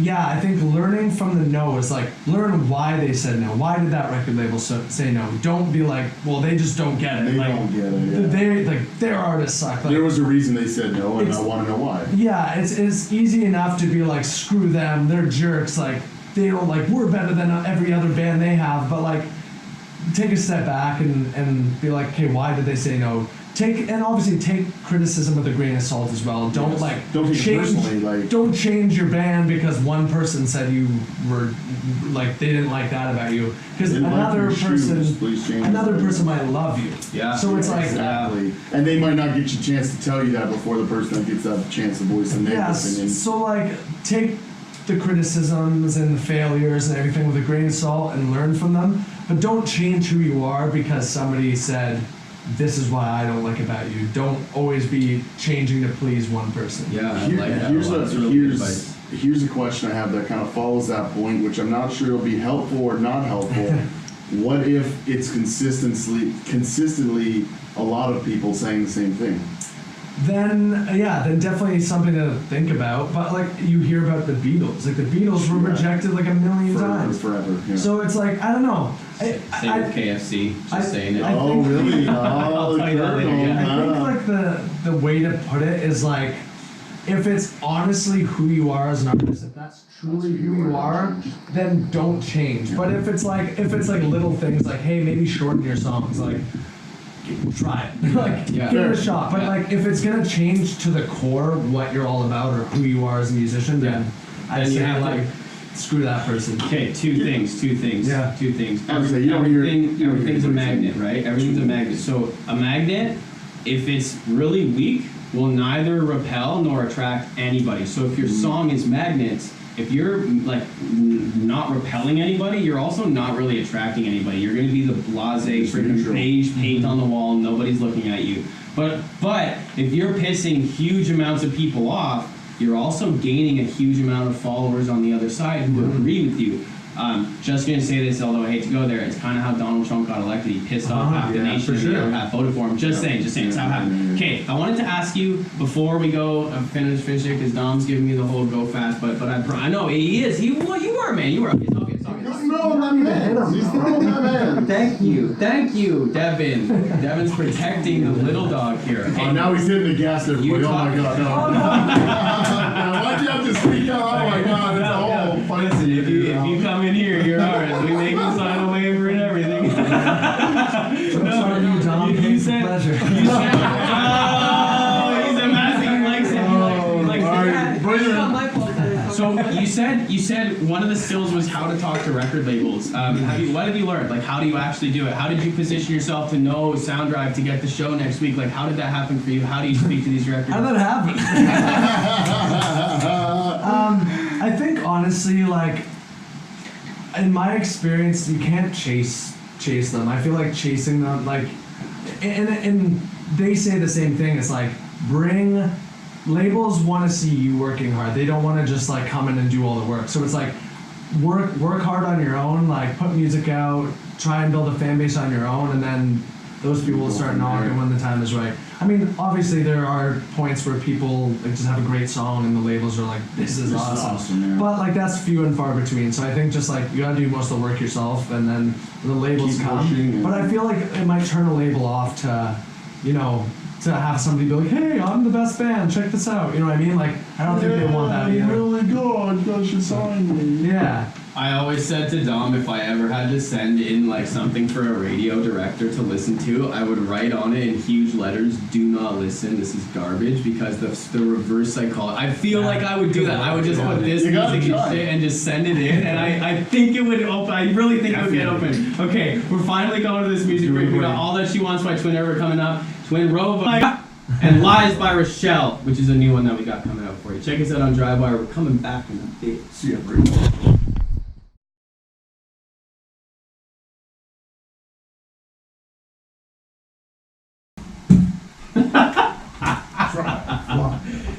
yeah, I think learning from the no is like learn why they said no. Why did that record label say no? Don't be like, well, they just don't get it. They like, don't get it, yeah. They like their artists suck. Like, There was a reason they said no, and I It's- want to know why. yeah, it's easy enough to be like, screw them, they're jerks, like, they don't, like, we're better than every other band they have, but like, take a step back and be like, okay, why did they say no? And obviously take criticism with a grain of salt as well. Don't Yes. like, Don't take it change, personally, like- don't change your band because one person said you were, like, they didn't like that about you. Because Didn't like another your person, shoes, please change another them. person might love you. Yeah. So it's like, Exactly. And they might not get you a chance to tell you that before the person that gets that chance to voice a negative yeah, opinion. so like take the criticisms and the failures and everything with a grain of salt and learn from them, but don't change who you are because somebody said this is why I don't like about you. Don't always be changing to please one person. Yeah, I Here- like that. here's a lot. a That's really good advice. here's a question I have that kind of follows that point, which I'm not sure will be helpful or not helpful. What if it's consistently a lot of people saying the same thing? Then definitely something to think about. But like you hear about the Beatles, like the Beatles were Yeah. rejected like a million times. Forever. Yeah. So it's like I don't know. Same with KFC, just saying it. I Oh, think- really? I'll Oh, tell you that later, yeah. I think like the way to put it is like if it's honestly who you are as an artist, if that's truly who you are, then don't change. But if it's like little things like hey, maybe shorten your songs, like try it. Like Yeah. give it a shot. But Yeah. like if it's gonna change to the core what you're all about or who you are as a musician, then I'd Then you say have to- like screw that person. Okay, two things. Yeah. Two things. I would say, you don't hear- you don't hear Everything's a anybody magnet, saying- right? Everything's a magnet. So a magnet, if it's really weak, will neither repel nor attract anybody. So if your song is magnets, if you're like not repelling anybody, you're also not really attracting anybody. You're going to be the blasé Just freaking neutral. beige paint on the wall, and nobody's looking at you. But if you're pissing huge amounts of people off, you're also gaining a huge amount of followers on the other side who agree with you. Just gonna say this, although I hate to go there, it's kind of how Donald Trump got elected. He pissed off half the yeah, nation for and the sure. other half voted for him. Just saying, it's how it happened. Okay, I wanted to ask you before we go finish it because Dom's giving me the whole go fast, but I know he is. Well, you were, man. You were. It's okay. He's throwing that man. He's throwing that man. Thank you, Devin. Devin's protecting the little dog here. Okay. Oh, now he's hitting the gas, everybody. You Oh my talk- god, no. Why'd you have to speak out? Oh my god, it's all funny. Listen, if you come in here, you're ours. We make you sign a waiver and everything. Sorry, you, Tom. You It's a said, pleasure. you said, oh, he's a mess. He likes it. He likes all it. right, bring it in. So you said one of the skills was how to talk to record labels. What have you learned? Like, how do you actually do it? How did you position yourself to know Sound Drive to get the show next week? Like, how did that happen for you? How do you speak to these record How did that happen? I think honestly, like, in my experience, you can't chase them. I feel like chasing them, like, and they say the same thing. It's like, labels want to see you working hard. They don't want to just like come in and do all the work. So it's like, work hard on your own, like put music out, try and build a fan base on your own, and then those people will start knocking when the time is right. I mean, obviously there are points where people like just have a great song and the labels are like, this is awesome. Yeah. But like that's few and far between. So I think just like you gotta do most of the work yourself, and then the labels Keep come. pushing, yeah. But I feel like it might turn a label off to, you know, to have somebody be like, hey, I'm the best band, check this out. You know what I mean? Like, I don't think they want that Yeah, either. really good. You should sign me. Yeah. I always said to Dom, if I ever had to send in like something for a radio director to listen to, I would write on it in huge letters, do not listen, this is garbage, because the reverse psychology. I feel like I would do that. I would just put this You gotta music and try. shit and just send it in, and I think it would open. I really think it would get open. Okay, we're finally going to this music break. We got All That She Wants by TWNRVA coming up, TWNRVA, and Lies by Rochelle, which is a new one that we got coming out for you. Check us out on DriveWire. We're coming back in a bit. See ya, bro.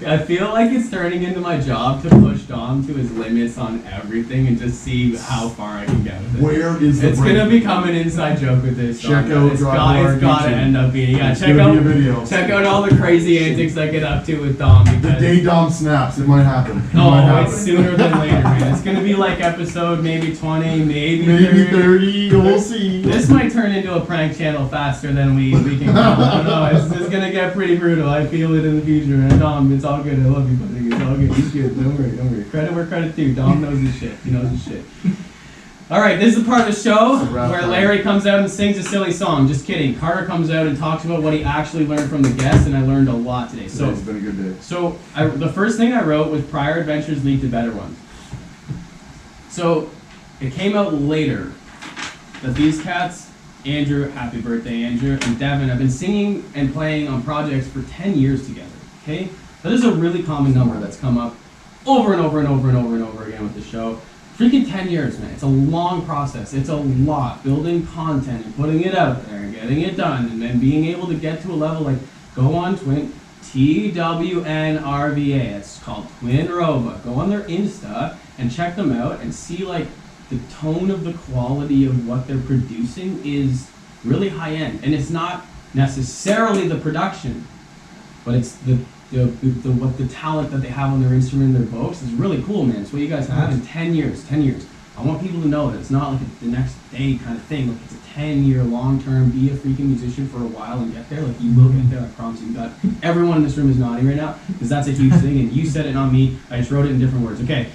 I feel like it's turning into my job to push Dom to his limits on everything and just see how far I can get with it. Where is the It's break? gonna become an inside joke with this. Check Dom. out It's DriveWire gotta YouTube. end up being. Yeah, It's check gonna out be a video. check out all the crazy antics I get up to with Dom The because day Dom snaps, it might happen. It might oh, happen. it's sooner than later, man. It's gonna be like episode maybe 20, maybe Maybe 30, we'll see. This might turn into a prank channel faster than we can go. I don't know. It's gonna get pretty brutal. I feel it in the future, man. Dom, it's all good. I love you, buddy. It's all good. He's good. Don't worry. Credit where credit's due. Dom knows his shit. He knows his shit. All right, this is the part of the show where Larry comes out and sings a silly song. Just kidding. Carter comes out and talks about what he actually learned from the guests, and I learned a lot today. So, It's been a good day. the first thing I wrote was prior adventures lead to better ones. So, it came out later that these cats, Andrew, happy birthday, Andrew, and Devin, have been singing and playing on projects for 10 years together. Okay? Now, this is a really common number that's come up over and over and over and over and over again with the show. Freaking 10 years, man. It's a long process. It's a lot. Building content and putting it out there and getting it done and then being able to get to a level like, go on TWNRVA. It's called TWNRVA. Go on their Insta and check them out and see like the tone of the quality of what they're producing is really high end. And it's not necessarily the production, but it's the talent that they have on their instrument and their vocals is really cool, man. It's what you guys have in 10 years. 10 years. I want people to know that it's not like the next day kind of thing. Like it's a 10-year, long-term, be a freaking musician for a while and get there. Like you will get there, I promise you. Got everyone in this room is nodding right now because that's a huge thing. And you said it, not me. I just wrote it in different words. Okay.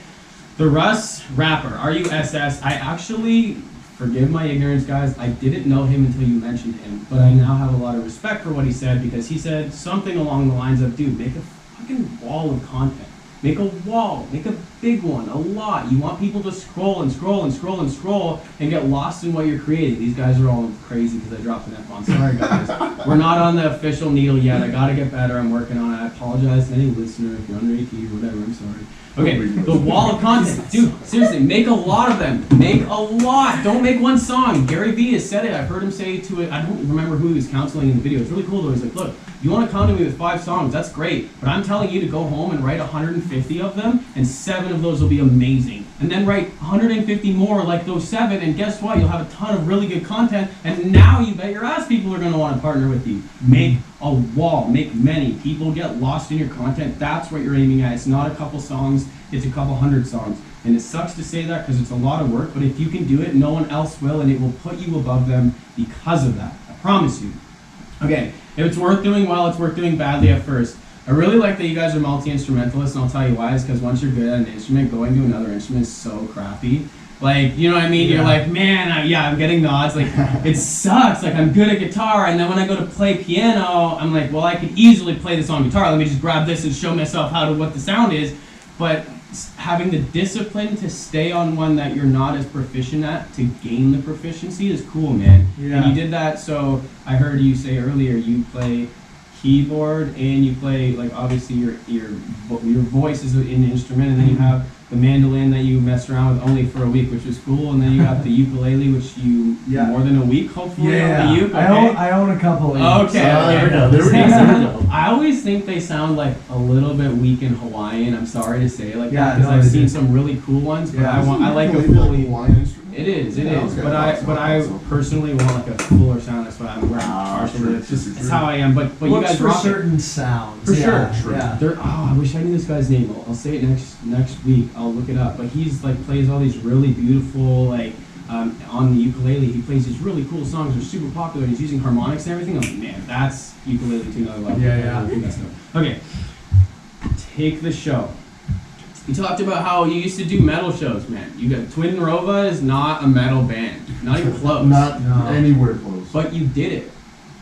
The Russ rapper, R-U-S-S. I actually, forgive my ignorance, guys, I didn't know him until you mentioned him, but I now have a lot of respect for what he said because he said something along the lines of, dude, make a fucking wall of content. Make a wall, make a big one, a lot. You want people to scroll and scroll and scroll and scroll and get lost in what you're creating. These guys are all crazy because I dropped an F-bomb. Sorry, guys. We're not on the official needle yet. I gotta get better. I'm working on it. I apologize to any listener if you're under 18 or whatever. I'm sorry. Okay, the wall of content. Dude, seriously, make a lot of them. Make a lot. Don't make one song. Gary Vee has said it. I've heard him say to it. I don't remember who he was counseling in the video. It's really cool though. He's like, look, you want to come to me with 5 songs, that's great. But I'm telling you to go home and write 150 of them, and 7 of those will be amazing. And then write 150 more like those 7, and guess what? You'll have a ton of really good content, and now you bet your ass people are going to want to partner with you. Make a wall. Make many. People get lost in your content. That's what you're aiming at. It's not a couple songs. It's a couple hundred songs. And it sucks to say that because it's a lot of work, but if you can do it, no one else will, and it will put you above them because of that. I promise you. Okay, if it's worth doing well, it's worth doing badly at first. I really like that you guys are multi-instrumentalists, and I'll tell you why. Is because once you're good at an instrument, going to another instrument is so crappy. Like, you know what I mean? Yeah. You're like, man, I'm getting nods. Like, it sucks. Like, I'm good at guitar, and then when I go to play piano, I'm like, well, I could easily play this on guitar. Let me just grab this and show myself what the sound is. But having the discipline to stay on one that you're not as proficient at to gain the proficiency is cool, man. Yeah. And you did that. So I heard you say earlier you play keyboard and you play, like, obviously your voice is an instrument, and then you have the mandolin that you messed around with only for a week, which was cool, and then you got the ukulele, which you more than a week, hopefully, on the uke. Okay? I own a couple of Okay. There we go. I always think they sound like a little bit weak in Hawaiian. I'm sorry to say like that, Yeah, because no, I've they seen do. some really cool ones, but Yeah. I like a Maybe like fully. Hawaiian instrument? It is, Yeah, okay. okay. But I Awesome. personally want like a fuller sound. That's why I'm wearing partial. true, It's just true, that's true. how I am. But you Works guys for rock it. certain sounds. For yeah, sure. Yeah. I wish I knew this guy's name. I'll say it next week. I'll look it up. But he's like plays all these really beautiful like on the ukulele. He plays these really cool songs. They're super popular. He's using harmonics and everything. I'm like, man, that's ukulele to another level. Yeah. I think that's dope. Okay, take the show. You talked about how you used to do metal shows, man. You got TWNRVA is not a metal band, not even close. Not No. anywhere close. But you did it.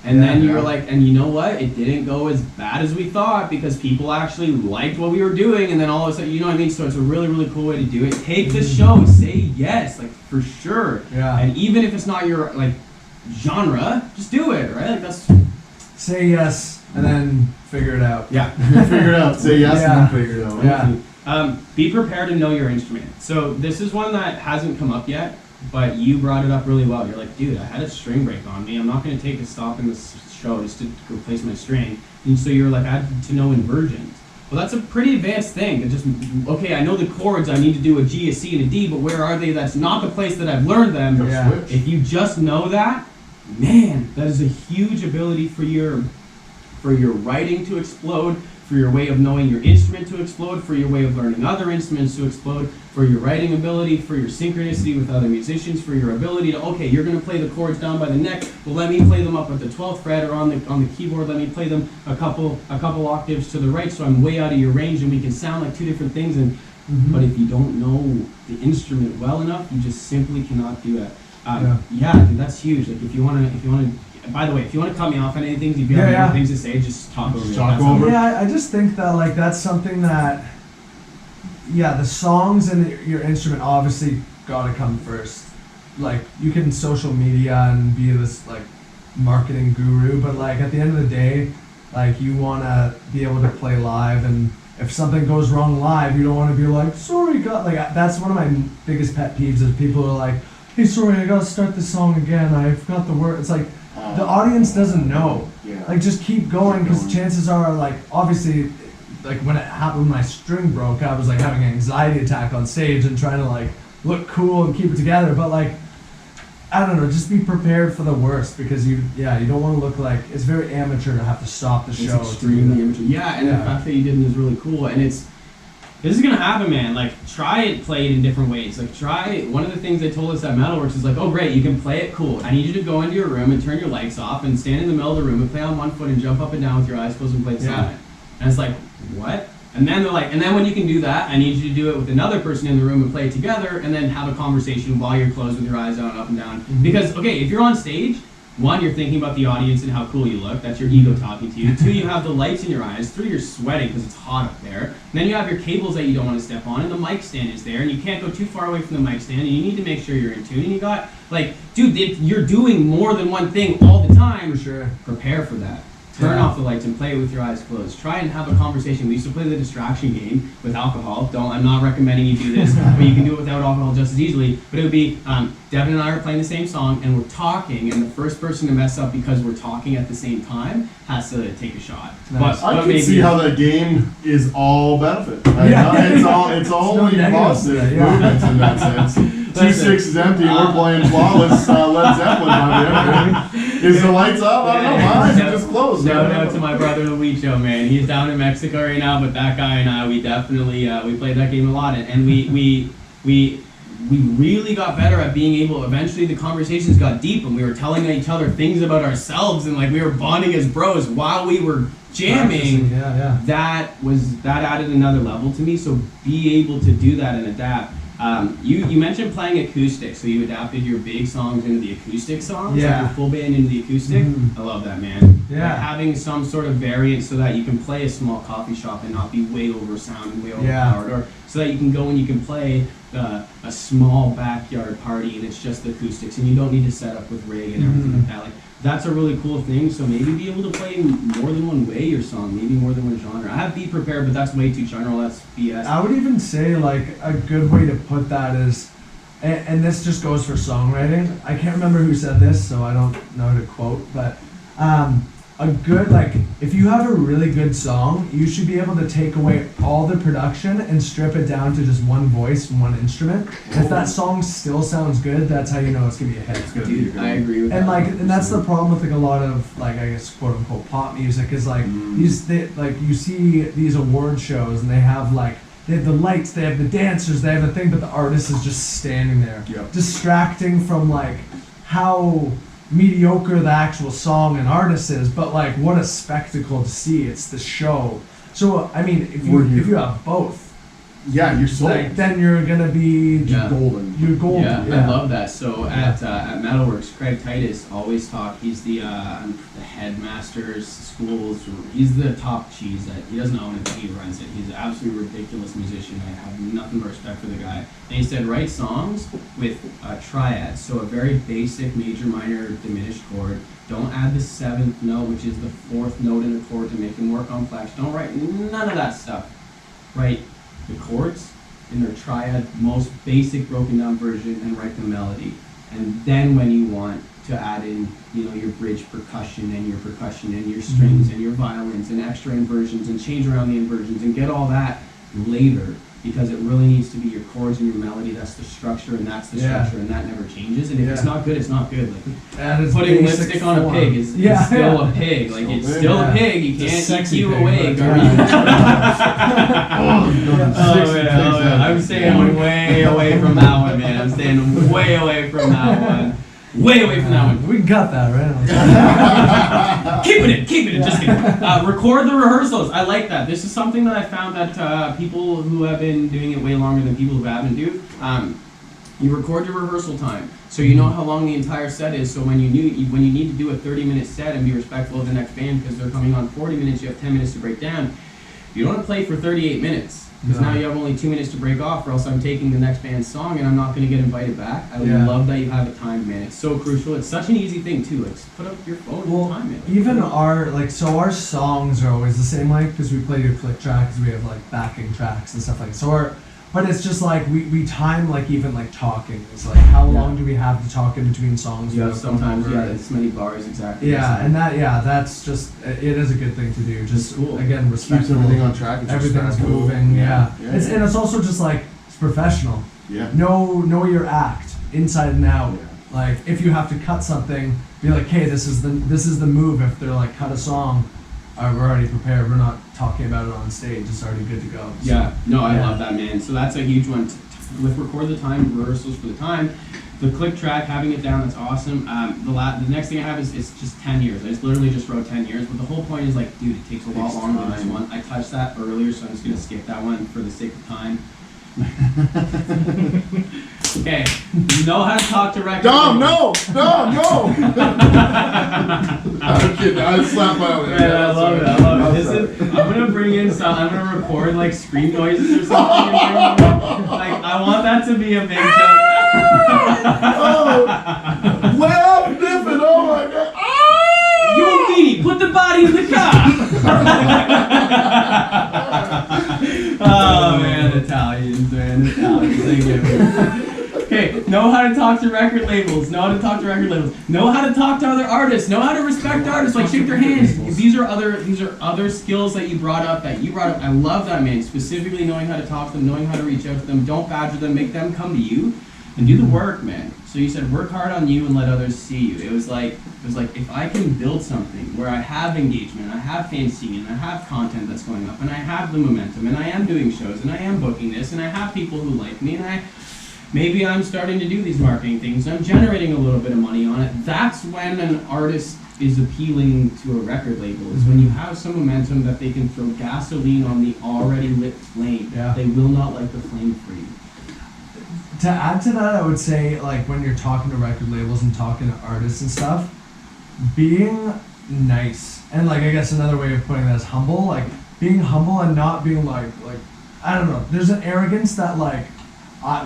And Yeah, then you were yeah. like, and you know what? It didn't go as bad as we thought because people actually liked what we were doing. And then all of a sudden, you know what I mean? So it's a really, really cool way to do it. Take the show, say yes, like for sure. Yeah. And even if it's not your like genre, just do it, right? Like that's Say yes and then figure it out. yeah. Figure it out. Say yes Yeah. and then figure it out. Yeah. Be prepared to know your instrument. So this is one that hasn't come up yet, but you brought it up really well. You're like, dude, I had a string break on me. I'm not going to take a stop in this show just to replace my string. And so you're like, I had to know inversions. Well, that's a pretty advanced thing. To just, okay, I know the chords. I need to do a G, a C, and a D, but where are they? That's not the place that I've learned them. Yeah. Switch. If you just know that, man, that is a huge ability for your writing to explode, for your way of knowing your instrument to explode, for your way of learning other instruments to explode, for your writing ability, for your synchronicity with other musicians, for your ability to, okay, you're going to play the chords down by the neck, well, let me play them up at the 12th fret or on the keyboard, let me play them a couple octaves to the right so I'm way out of your range and we can sound like two different things. And But if you don't know the instrument well enough, you just simply cannot do it. Yeah, dude, that's huge. Like if you want to, by the way, if you want to cut me off on anything, if you have more things to say, just talk over me. Talk That's all. over. Yeah, I just think that like that's something that, yeah, the songs and your instrument obviously gotta come first. Like you can social media and be this like marketing guru, but like at the end of the day, like you wanna be able to play live, and if something goes wrong live, you don't want to be like, sorry, God. Like that's one of my biggest pet peeves is people are like, hey, sorry, I gotta start this song again. I forgot the word. It's like the audience doesn't know. Yeah. Like just keep going because chances are like obviously like when it happened when my string broke I was like having an anxiety attack on stage and trying to like look cool and keep it together, but like I don't know, just be prepared for the worst because you don't want to look like it's very amateur to have to stop the It's show. extremely amateur. Yeah, and Yeah. the fact that you did it is really cool. And this is gonna happen, man. Like try it, play it in different ways. Like try one of the things they told us at Metalworks is like, oh great, you can play it cool. I need you to go into your room and turn your lights off and stand in the middle of the room and play on one foot and jump up and down with your eyes closed and play the Yeah. song. And it's like, what? And then they're like, and then when you can do that, I need you to do it with another person in the room and play it together, and then have a conversation while you're closed with your eyes down, up and down. Mhm. Because okay, if you're on stage, one, you're thinking about the audience and how cool you look. That's your ego talking to you. Two, you have the lights in your eyes. Three, you're sweating because it's hot up there. And then you have your cables that you don't want to step on, and the mic stand is there, and you can't go too far away from the mic stand, and you need to make sure you're in tune. And you got, like, dude, if you're doing more than one thing all the time. For sure. Prepare for that. Turn off the lights and play it with your eyes closed. Try and have a conversation. We used to play the distraction game with alcohol. I'm not recommending you do this, but you can do it without alcohol just as easily. But it would be, Devin and I are playing the same song, and we're talking, and the first person to mess up because we're talking at the same time has to take a shot. Nice. I can maybe- see how that game is all benefit. Right? Yeah. It's all no only negatives positive to it, yeah. movements in that sense. Listen. 2-6 is empty. We're playing flawless Led Zeppelin by the end. Is the lights up? I don't know. My eyes are just closed. Shout out to my brother Luicho, man. He's down in Mexico right now, but that guy and I, we definitely we played that game a lot, and we really got better at being able. Eventually, the conversations got deep, and we were telling each other things about ourselves, and like we were bonding as bros while we were jamming. Yeah. That added another level to me. So be able to do that and adapt. You mentioned playing acoustic, so you adapted your big songs into the acoustic songs, Yeah. like your full band into the acoustic. Mhm. I love that, man. Yeah. Like having some sort of variant so that you can play a small coffee shop and not be way over sound and way Yeah. overpowered. Or so that you can go and you can play a small backyard party and it's just the acoustics and you don't need to set up with rig and everything like that. Like, that's a really cool thing. So maybe be able to play more than one way your song, maybe more than one genre. I have Be Prepared, but that's way too general. That's BS. I would even say like a good way to put that is, and this just goes for songwriting. I can't remember who said this, so I don't know how to quote, but a good, like, if you have a really good song, you should be able to take away all the production and strip it down to just one voice and one instrument. If that song still sounds good, that's how you know it's gonna be a hit. Dude, I agree with that. And like, and that's the problem with like a lot of like, I guess quote unquote pop music is like like you see these award shows and they have like, they have the lights, they have the dancers, they have the thing, but the artist is just standing there, distracting from like how mediocre the actual song and artist is, but like what a spectacle to see. It's the show. So I mean, if you have both, Yeah, you're sold. like, then you're gonna be golden. You're golden. Yeah, I love that. So at Metalworks, Craig Titus always talk. He's the headmaster's schools. He's the top cheese. That he doesn't own it, but he runs it. He's an absolutely ridiculous musician. I have nothing but respect for the guy. And he said, write songs with triads. So a very basic major, minor, diminished chord. Don't add the seventh note, which is the fourth note in a chord to make it more complex. Don't write none of that stuff. Write the chords in their triad, most basic broken down version, and write the melody. And then when you want to add in, you know, your bridge percussion and your strings and your violins and extra inversions and change around the inversions and get all that later, because it really needs to be your chords and your melody. That's the structure and that's the structure, and that never changes. And if it's not good, it's not good. Like putting lipstick on a pig is still a pig. Like it's still a pig. You can't EQ a wig or man, I'm staying way away from that one, man. I'm staying way away from that one. Way away from that one. We can cut that, right? Keeping it. Just kidding. Record the rehearsals. I like that. This is something that I found that people who have been doing it way longer than people who haven't do. You record your rehearsal time, so you know how long the entire set is. So when you need to do a 30-minute set and be respectful of the next band because they're coming on 40 minutes, you have 10 minutes to break down. You don't want to play for 38 minutes. Because now you have only 2 minutes to break off, or else I'm taking the next band's song and I'm not going to get invited back. I love that you have a time, man. It's so crucial. It's such an easy thing too. Like, put up your phone and time it. Even our songs are always the same length because we play to click tracks. We have like backing tracks and stuff like that. So but it's just like we time like even like talking. It's like how long do we have to talk in between songs? Yeah, sometimes this many bars exactly. Yeah, and that's just it is a good thing to do. Just cool. Again, respect Keeps everything on track. It's everything's respectful. moving. Yeah. It's also just like it's professional. Yeah. Know your act inside and out. Yeah. Like if you have to cut something, be like, hey, this is the move. If they're like cut a song, we're already prepared. We're not talking about it on stage. It's already good to go. So, I love that, man. So that's a huge one. With record the time, rehearsals for the time, the click track, having it down, that's awesome. The next thing I have is just 10 years. I literally just wrote 10 years, but the whole point is like, dude, it takes a lot longer than this one. I touched that earlier, so I'm just gonna skip that one for the sake of time. Okay, know how to talk to record Dom, labels. no! I'm kidding. I slapped my own. Man, I love it. I'm gonna bring in I'm gonna record like scream noises or something. Like, I want that to be a big joke. Laugh different. Oh my god. Yo, Petey, put the body in the car. Oh man, Italians. Thank you. Okay, know how to talk to record labels. Know how to talk to other artists. Know how to respect artists. Like shake their hands. These are other skills that you brought up. I love that, man. Specifically knowing how to talk to them, knowing how to reach out to them. Don't badger them. Make them come to you, and do the work, man. So you said work hard on you and let others see you. It was like if I can build something where I have engagement, I have fans seeing, and I have content that's going up, and I have the momentum, and I am doing shows, and I am booking this, and I have people who like me, and maybe I'm starting to do these marketing things, I'm generating a little bit of money on it. That's when an artist is appealing to a record label, is when you have some momentum that they can throw gasoline on the already lit flame. Yeah. They will not light the flame for you. To add to that, I would say like when you're talking to record labels and talking to artists and stuff, being nice, and like I guess another way of putting that is humble. Like being humble and not being like I don't know. There's an arrogance that like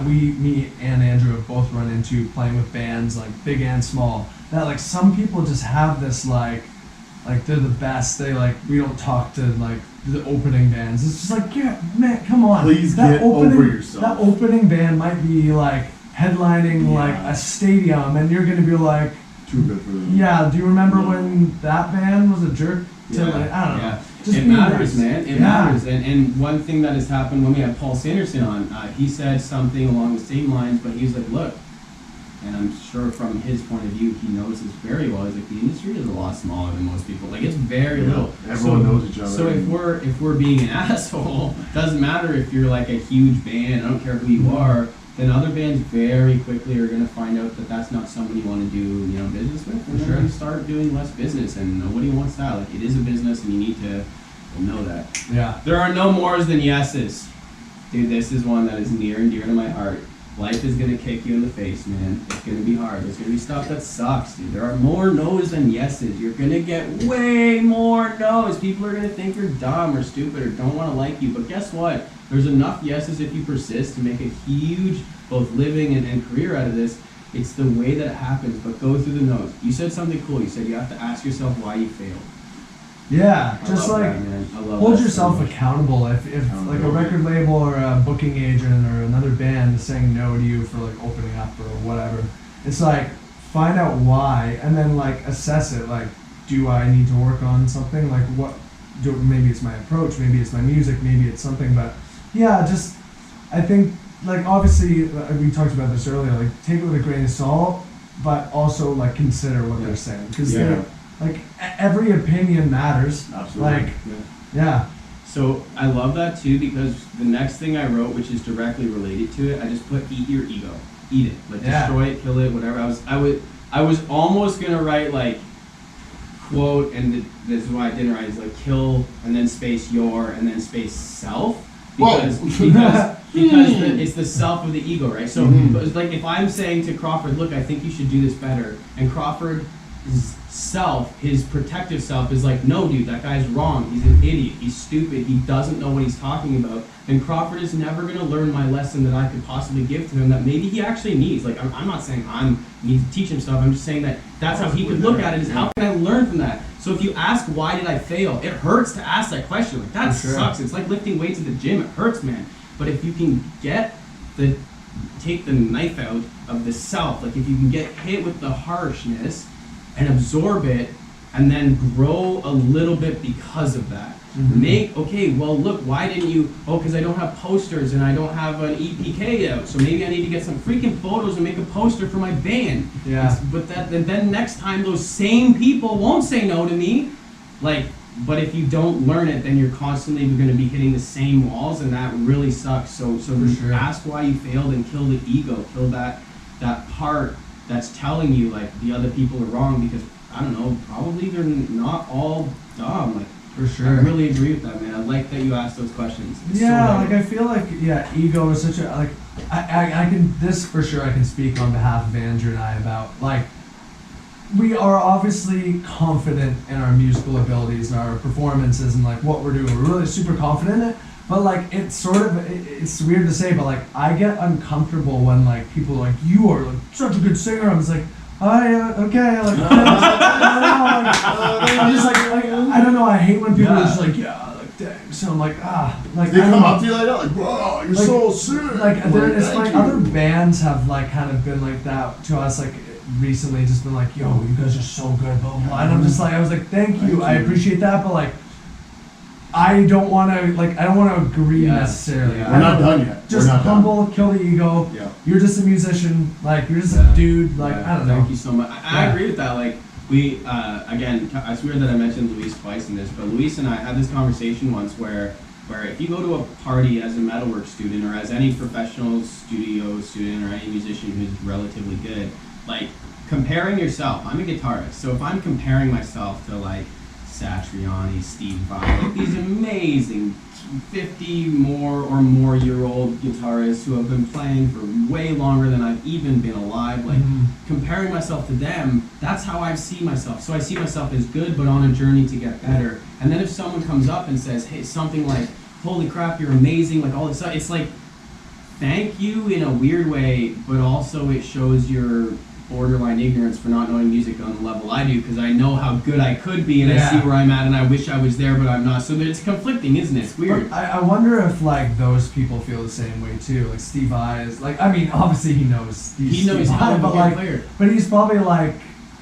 me and Andrew have both run into playing with bands like big and small. That like some people just have this like they're the best. They like we don't talk to like the opening bands. It's just like yeah, man, come on. Please get over yourself. That opening band might be like headlining like a stadium, and you're gonna be like too good for them. Yeah. Do you remember when that band was a jerk to like I don't know. Yeah. Just it be matters, nice. man. It matters. And one thing that has happened when we had Paul Sanderson on, he said something along the same lines, but he was like, look, and I'm sure from his point of view, he knows this very well. He's like, the industry is a lot smaller than most people. Like, it's very little. Everyone knows each other. So if we're being an asshole, doesn't matter if you're like a huge band, I don't care who you are, then other bands very quickly are going to find out that that's not somebody you want to do, business with, and they're going to start doing less business, and nobody wants that. Like, it is a business, and you need to know that. Yeah. There are no mores than yeses. Dude, this is one that is near and dear to my heart. Life is going to kick you in the face, man. It's going to be hard. There's going to be stuff that sucks, dude. There are more no's than yeses. You're going to get way more no's. People are going to think you're dumb or stupid or don't want to like you, but guess what? There's enough yeses if you persist to make a huge both living and career out of this. It's the way that it happens, but go through the no's. You said something cool. You said you have to ask yourself why you failed. Yeah, I just love like that, man. I love hold that yourself so much. accountable. If like a record label or a booking agent or another band is saying no to you for like opening up or whatever, it's like find out why and then like assess it. Like, do I need to work on something? Like maybe it's my approach, maybe it's my music, maybe it's something. But yeah, just I think like obviously we talked about this earlier. Like take it with a grain of salt, but also like consider what they're saying because like every opinion matters. Absolutely. Like, yeah. So I love that too because the next thing I wrote, which is directly related to it, I just put eat your ego, eat it, like destroy it, kill it, whatever. I was almost gonna write like quote, and this is why I didn't write. Is like kill and then space your and then space self because it's the self of the ego, right? So but it's like if I'm saying to Crawford, look, I think you should do this better, and Crawford self, his protective self is like, no dude, that guy's wrong, he's an idiot, he's stupid, he doesn't know what he's talking about, then Crawford is never going to learn my lesson that I could possibly give to him that maybe he actually needs. Like I'm not saying I need to teach him stuff, I'm just saying that that's how he could look at it, is how can I learn from that? So if you ask why did I fail, it hurts to ask that question. Like that sucks. It's like lifting weights at the gym, it hurts, man. But if you can take the knife out of the self, like if you can get hit with the harshness and absorb it and then grow a little bit because of that. Okay, well look, why didn't you, because I don't have posters and I don't have an EPK out, so maybe I need to get some freaking photos and make a poster for my band. Yeah. But then next time those same people won't say no to me. Like, but if you don't learn it, then you're constantly going to be hitting the same walls, and that really sucks. So ask why you failed and kill the ego, kill that part that's telling you like the other people are wrong, because I don't know, probably they're not all dumb. Like For sure. I really agree with that, man. I like that you asked those questions. It's Yeah, so like I feel like ego is such a like I can this for sure I can speak on behalf of Andrew and I about like we are obviously confident in our musical abilities and our performances and like what we're doing. We're really super confident in it. But like it's sort of it's weird to say, but like I get uncomfortable when like people are like, you are like such a good singer. I'm just like, oh yeah, okay, like I'm just like I don't know. I hate when people are just like dang. So I'm like like they come up to you like that, like whoa, you're so sick. Like it's thank like you. other bands have like kind of been like that to us like recently, just been like, yo, you guys are so good, blah blah blah. And I'm just like I was like, thank you, I appreciate that, but like I don't want to agree necessarily. Yeah. We're not done yet. Just We're not humble, kill the ego. Yeah. You're just a musician. Like you're just a dude. Like I don't know. Thank you so much. I agree with that. Like we again, I swear that I mentioned Luis twice in this, but Luis and I had this conversation once where if you go to a party as a metalwork student or as any professional studio student or any musician who's relatively good, like comparing yourself. I'm a guitarist, so if I'm comparing myself to like Satriani, Steve Vai, like these amazing 50 more year old guitarists who have been playing for way longer than I've even been alive, like comparing myself to them, that's how I see myself. So I see myself as good but on a journey to get better. And then if someone comes up and says, hey, something like, holy crap, you're amazing, like all this stuff. It's like, thank you in a weird way, but also it shows your borderline ignorance for not knowing music on the level I do, because I know how good I could be, and I see where I'm at, and I wish I was there, but I'm not. So it's conflicting, isn't it? It's weird. But I wonder if like those people feel the same way too. Like Steve Vai is like, I mean, obviously he knows He knows Steve how Vai, to but be a like, player. but he's probably like,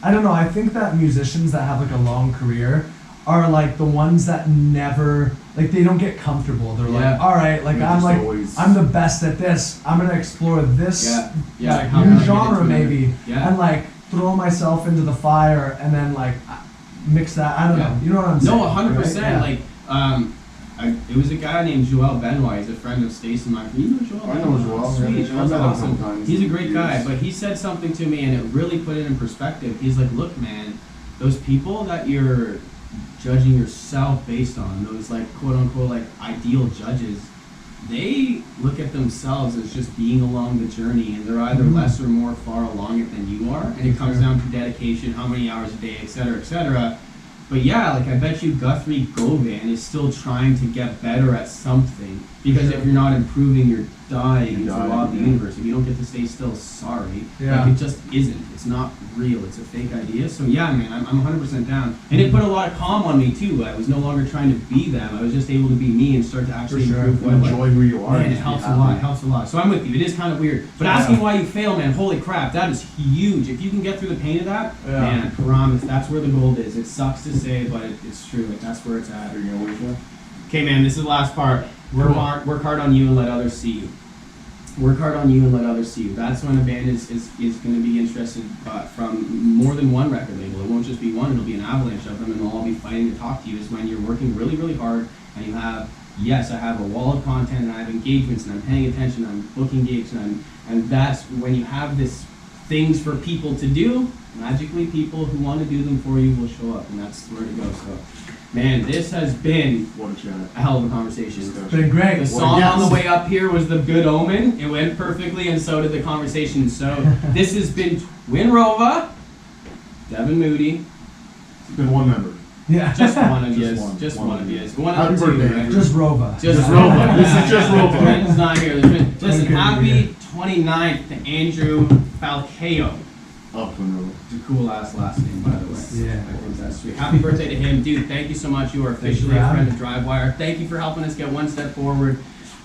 I don't know. I think that musicians that have like a long career are like the ones that never, like, they don't get comfortable. They're like, all right, like They're I'm just like always- I'm the best at this. I'm gonna explore this Like, how can I new get genre into it? maybe, and like throw myself into the fire and then like mix that. I don't know. You know what I'm saying? No, 100%. right? Like, it was a guy named Joel Benoit. He's a friend of Stace and mine. You know Joel? I know Joel. Sweet. Yeah, Joel's I've met him awesome. sometimes. He's a great guy, Years. but he said something to me and it really put it in perspective. He's like, look, man, those people that you're judging yourself based on, those like quote unquote like ideal judges, they look at themselves as just being along the journey, and they're either less or more far along it than you are, and it comes down to dedication, how many hours a day, etc., etc. But yeah, like I bet you Guthrie Govan is still trying to get better at something, because if you're not improving, you're dying. It's a law of the universe. If you don't get to stay still, sorry. Yeah. Like it just isn't. It's not real. It's a fake idea. So yeah, man, I'm 100% down. And it put a lot of calm on me too. I was no longer trying to be them. I was just able to be me and start to actually For sure. improve what I like. Enjoy who you are. Man, and it just helps be a lot. It happy. helps a lot. So I'm with you. It is kind of weird. But Yeah. asking why you fail, man, holy crap, that is huge. If you can get through the pain of that, Yeah. man, I promise that's where the gold is. It sucks to say, but it's true. Like that's where it's at. Are you gonna wait for that? Okay, man, this is the last part. Work hard on you and let others see you. Work hard on you and let others see you. That's when a band is going to be interested from more than one record label. It won't just be one. It'll be an avalanche of them, and they'll all be fighting to talk to you. Is when you're working really, really hard, and you have, yes, I have a wall of content, and I have engagements, and I'm paying attention, I'm booking gigs, and that's when you have this things for people to do. Magically, people who want to do them for you will show up, and that's where to go. So, man, this has been What a chat. a hell of a conversation. It's been great. The song yes. on the way up here was The Good Omen. It went perfectly, and so did the conversation. So this has been TWNRVA, Devin Moody, It's been one member. Yeah. just one of Just yous, one. just One one of of you. yous. One Happy of the two, birthday, right? Andrew. Just Rova. Just Rova. This is just Rova. Ben's not here. Listen, Okay, happy 29th to Andrew Falcao. Up to another. It's a cool ass last name, by the way. Yeah. I think that's sweet. Happy birthday to him, dude. Thank you so much. You are officially a friend of DriveWire. Thank you for helping us get one step forward.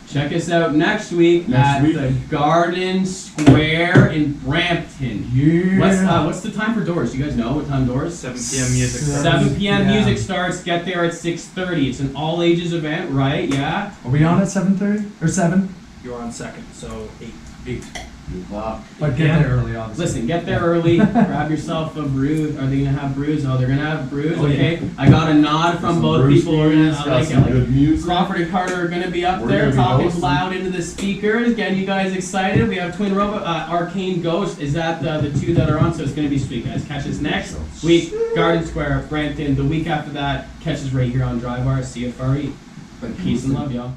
Check us out next week at the Garden Square in Brampton. Yeah. What's the time for doors? Do you guys know what time doors? 7 p.m. music starts. 7 p.m. Yeah. music starts. Get there at 6:30. It's an all ages event, right? Yeah. Are we on at 7:30 or 7? You're on second, so 8. 8 o'clock. But get Yeah. there early, obviously. Listen, get there early. Grab yourself a brew. Are they gonna have brews? Oh, they're gonna have brews. Oh, yeah. Okay. I got a nod from Some both Bruce people. We're gonna, Willis, I got like it. some Like, good music. Crawford and Carter are going to be up We're there gonna be talking hosting. loud into the speakers, getting you guys excited. We have TWNRVA, Arcane Ghost. Is that the two that are on? So it's going to be sweet, guys. Catch us next week, Garden Square, Brampton. The week after that, catch us right here on DriveWire, CFRE. Peace and love, y'all.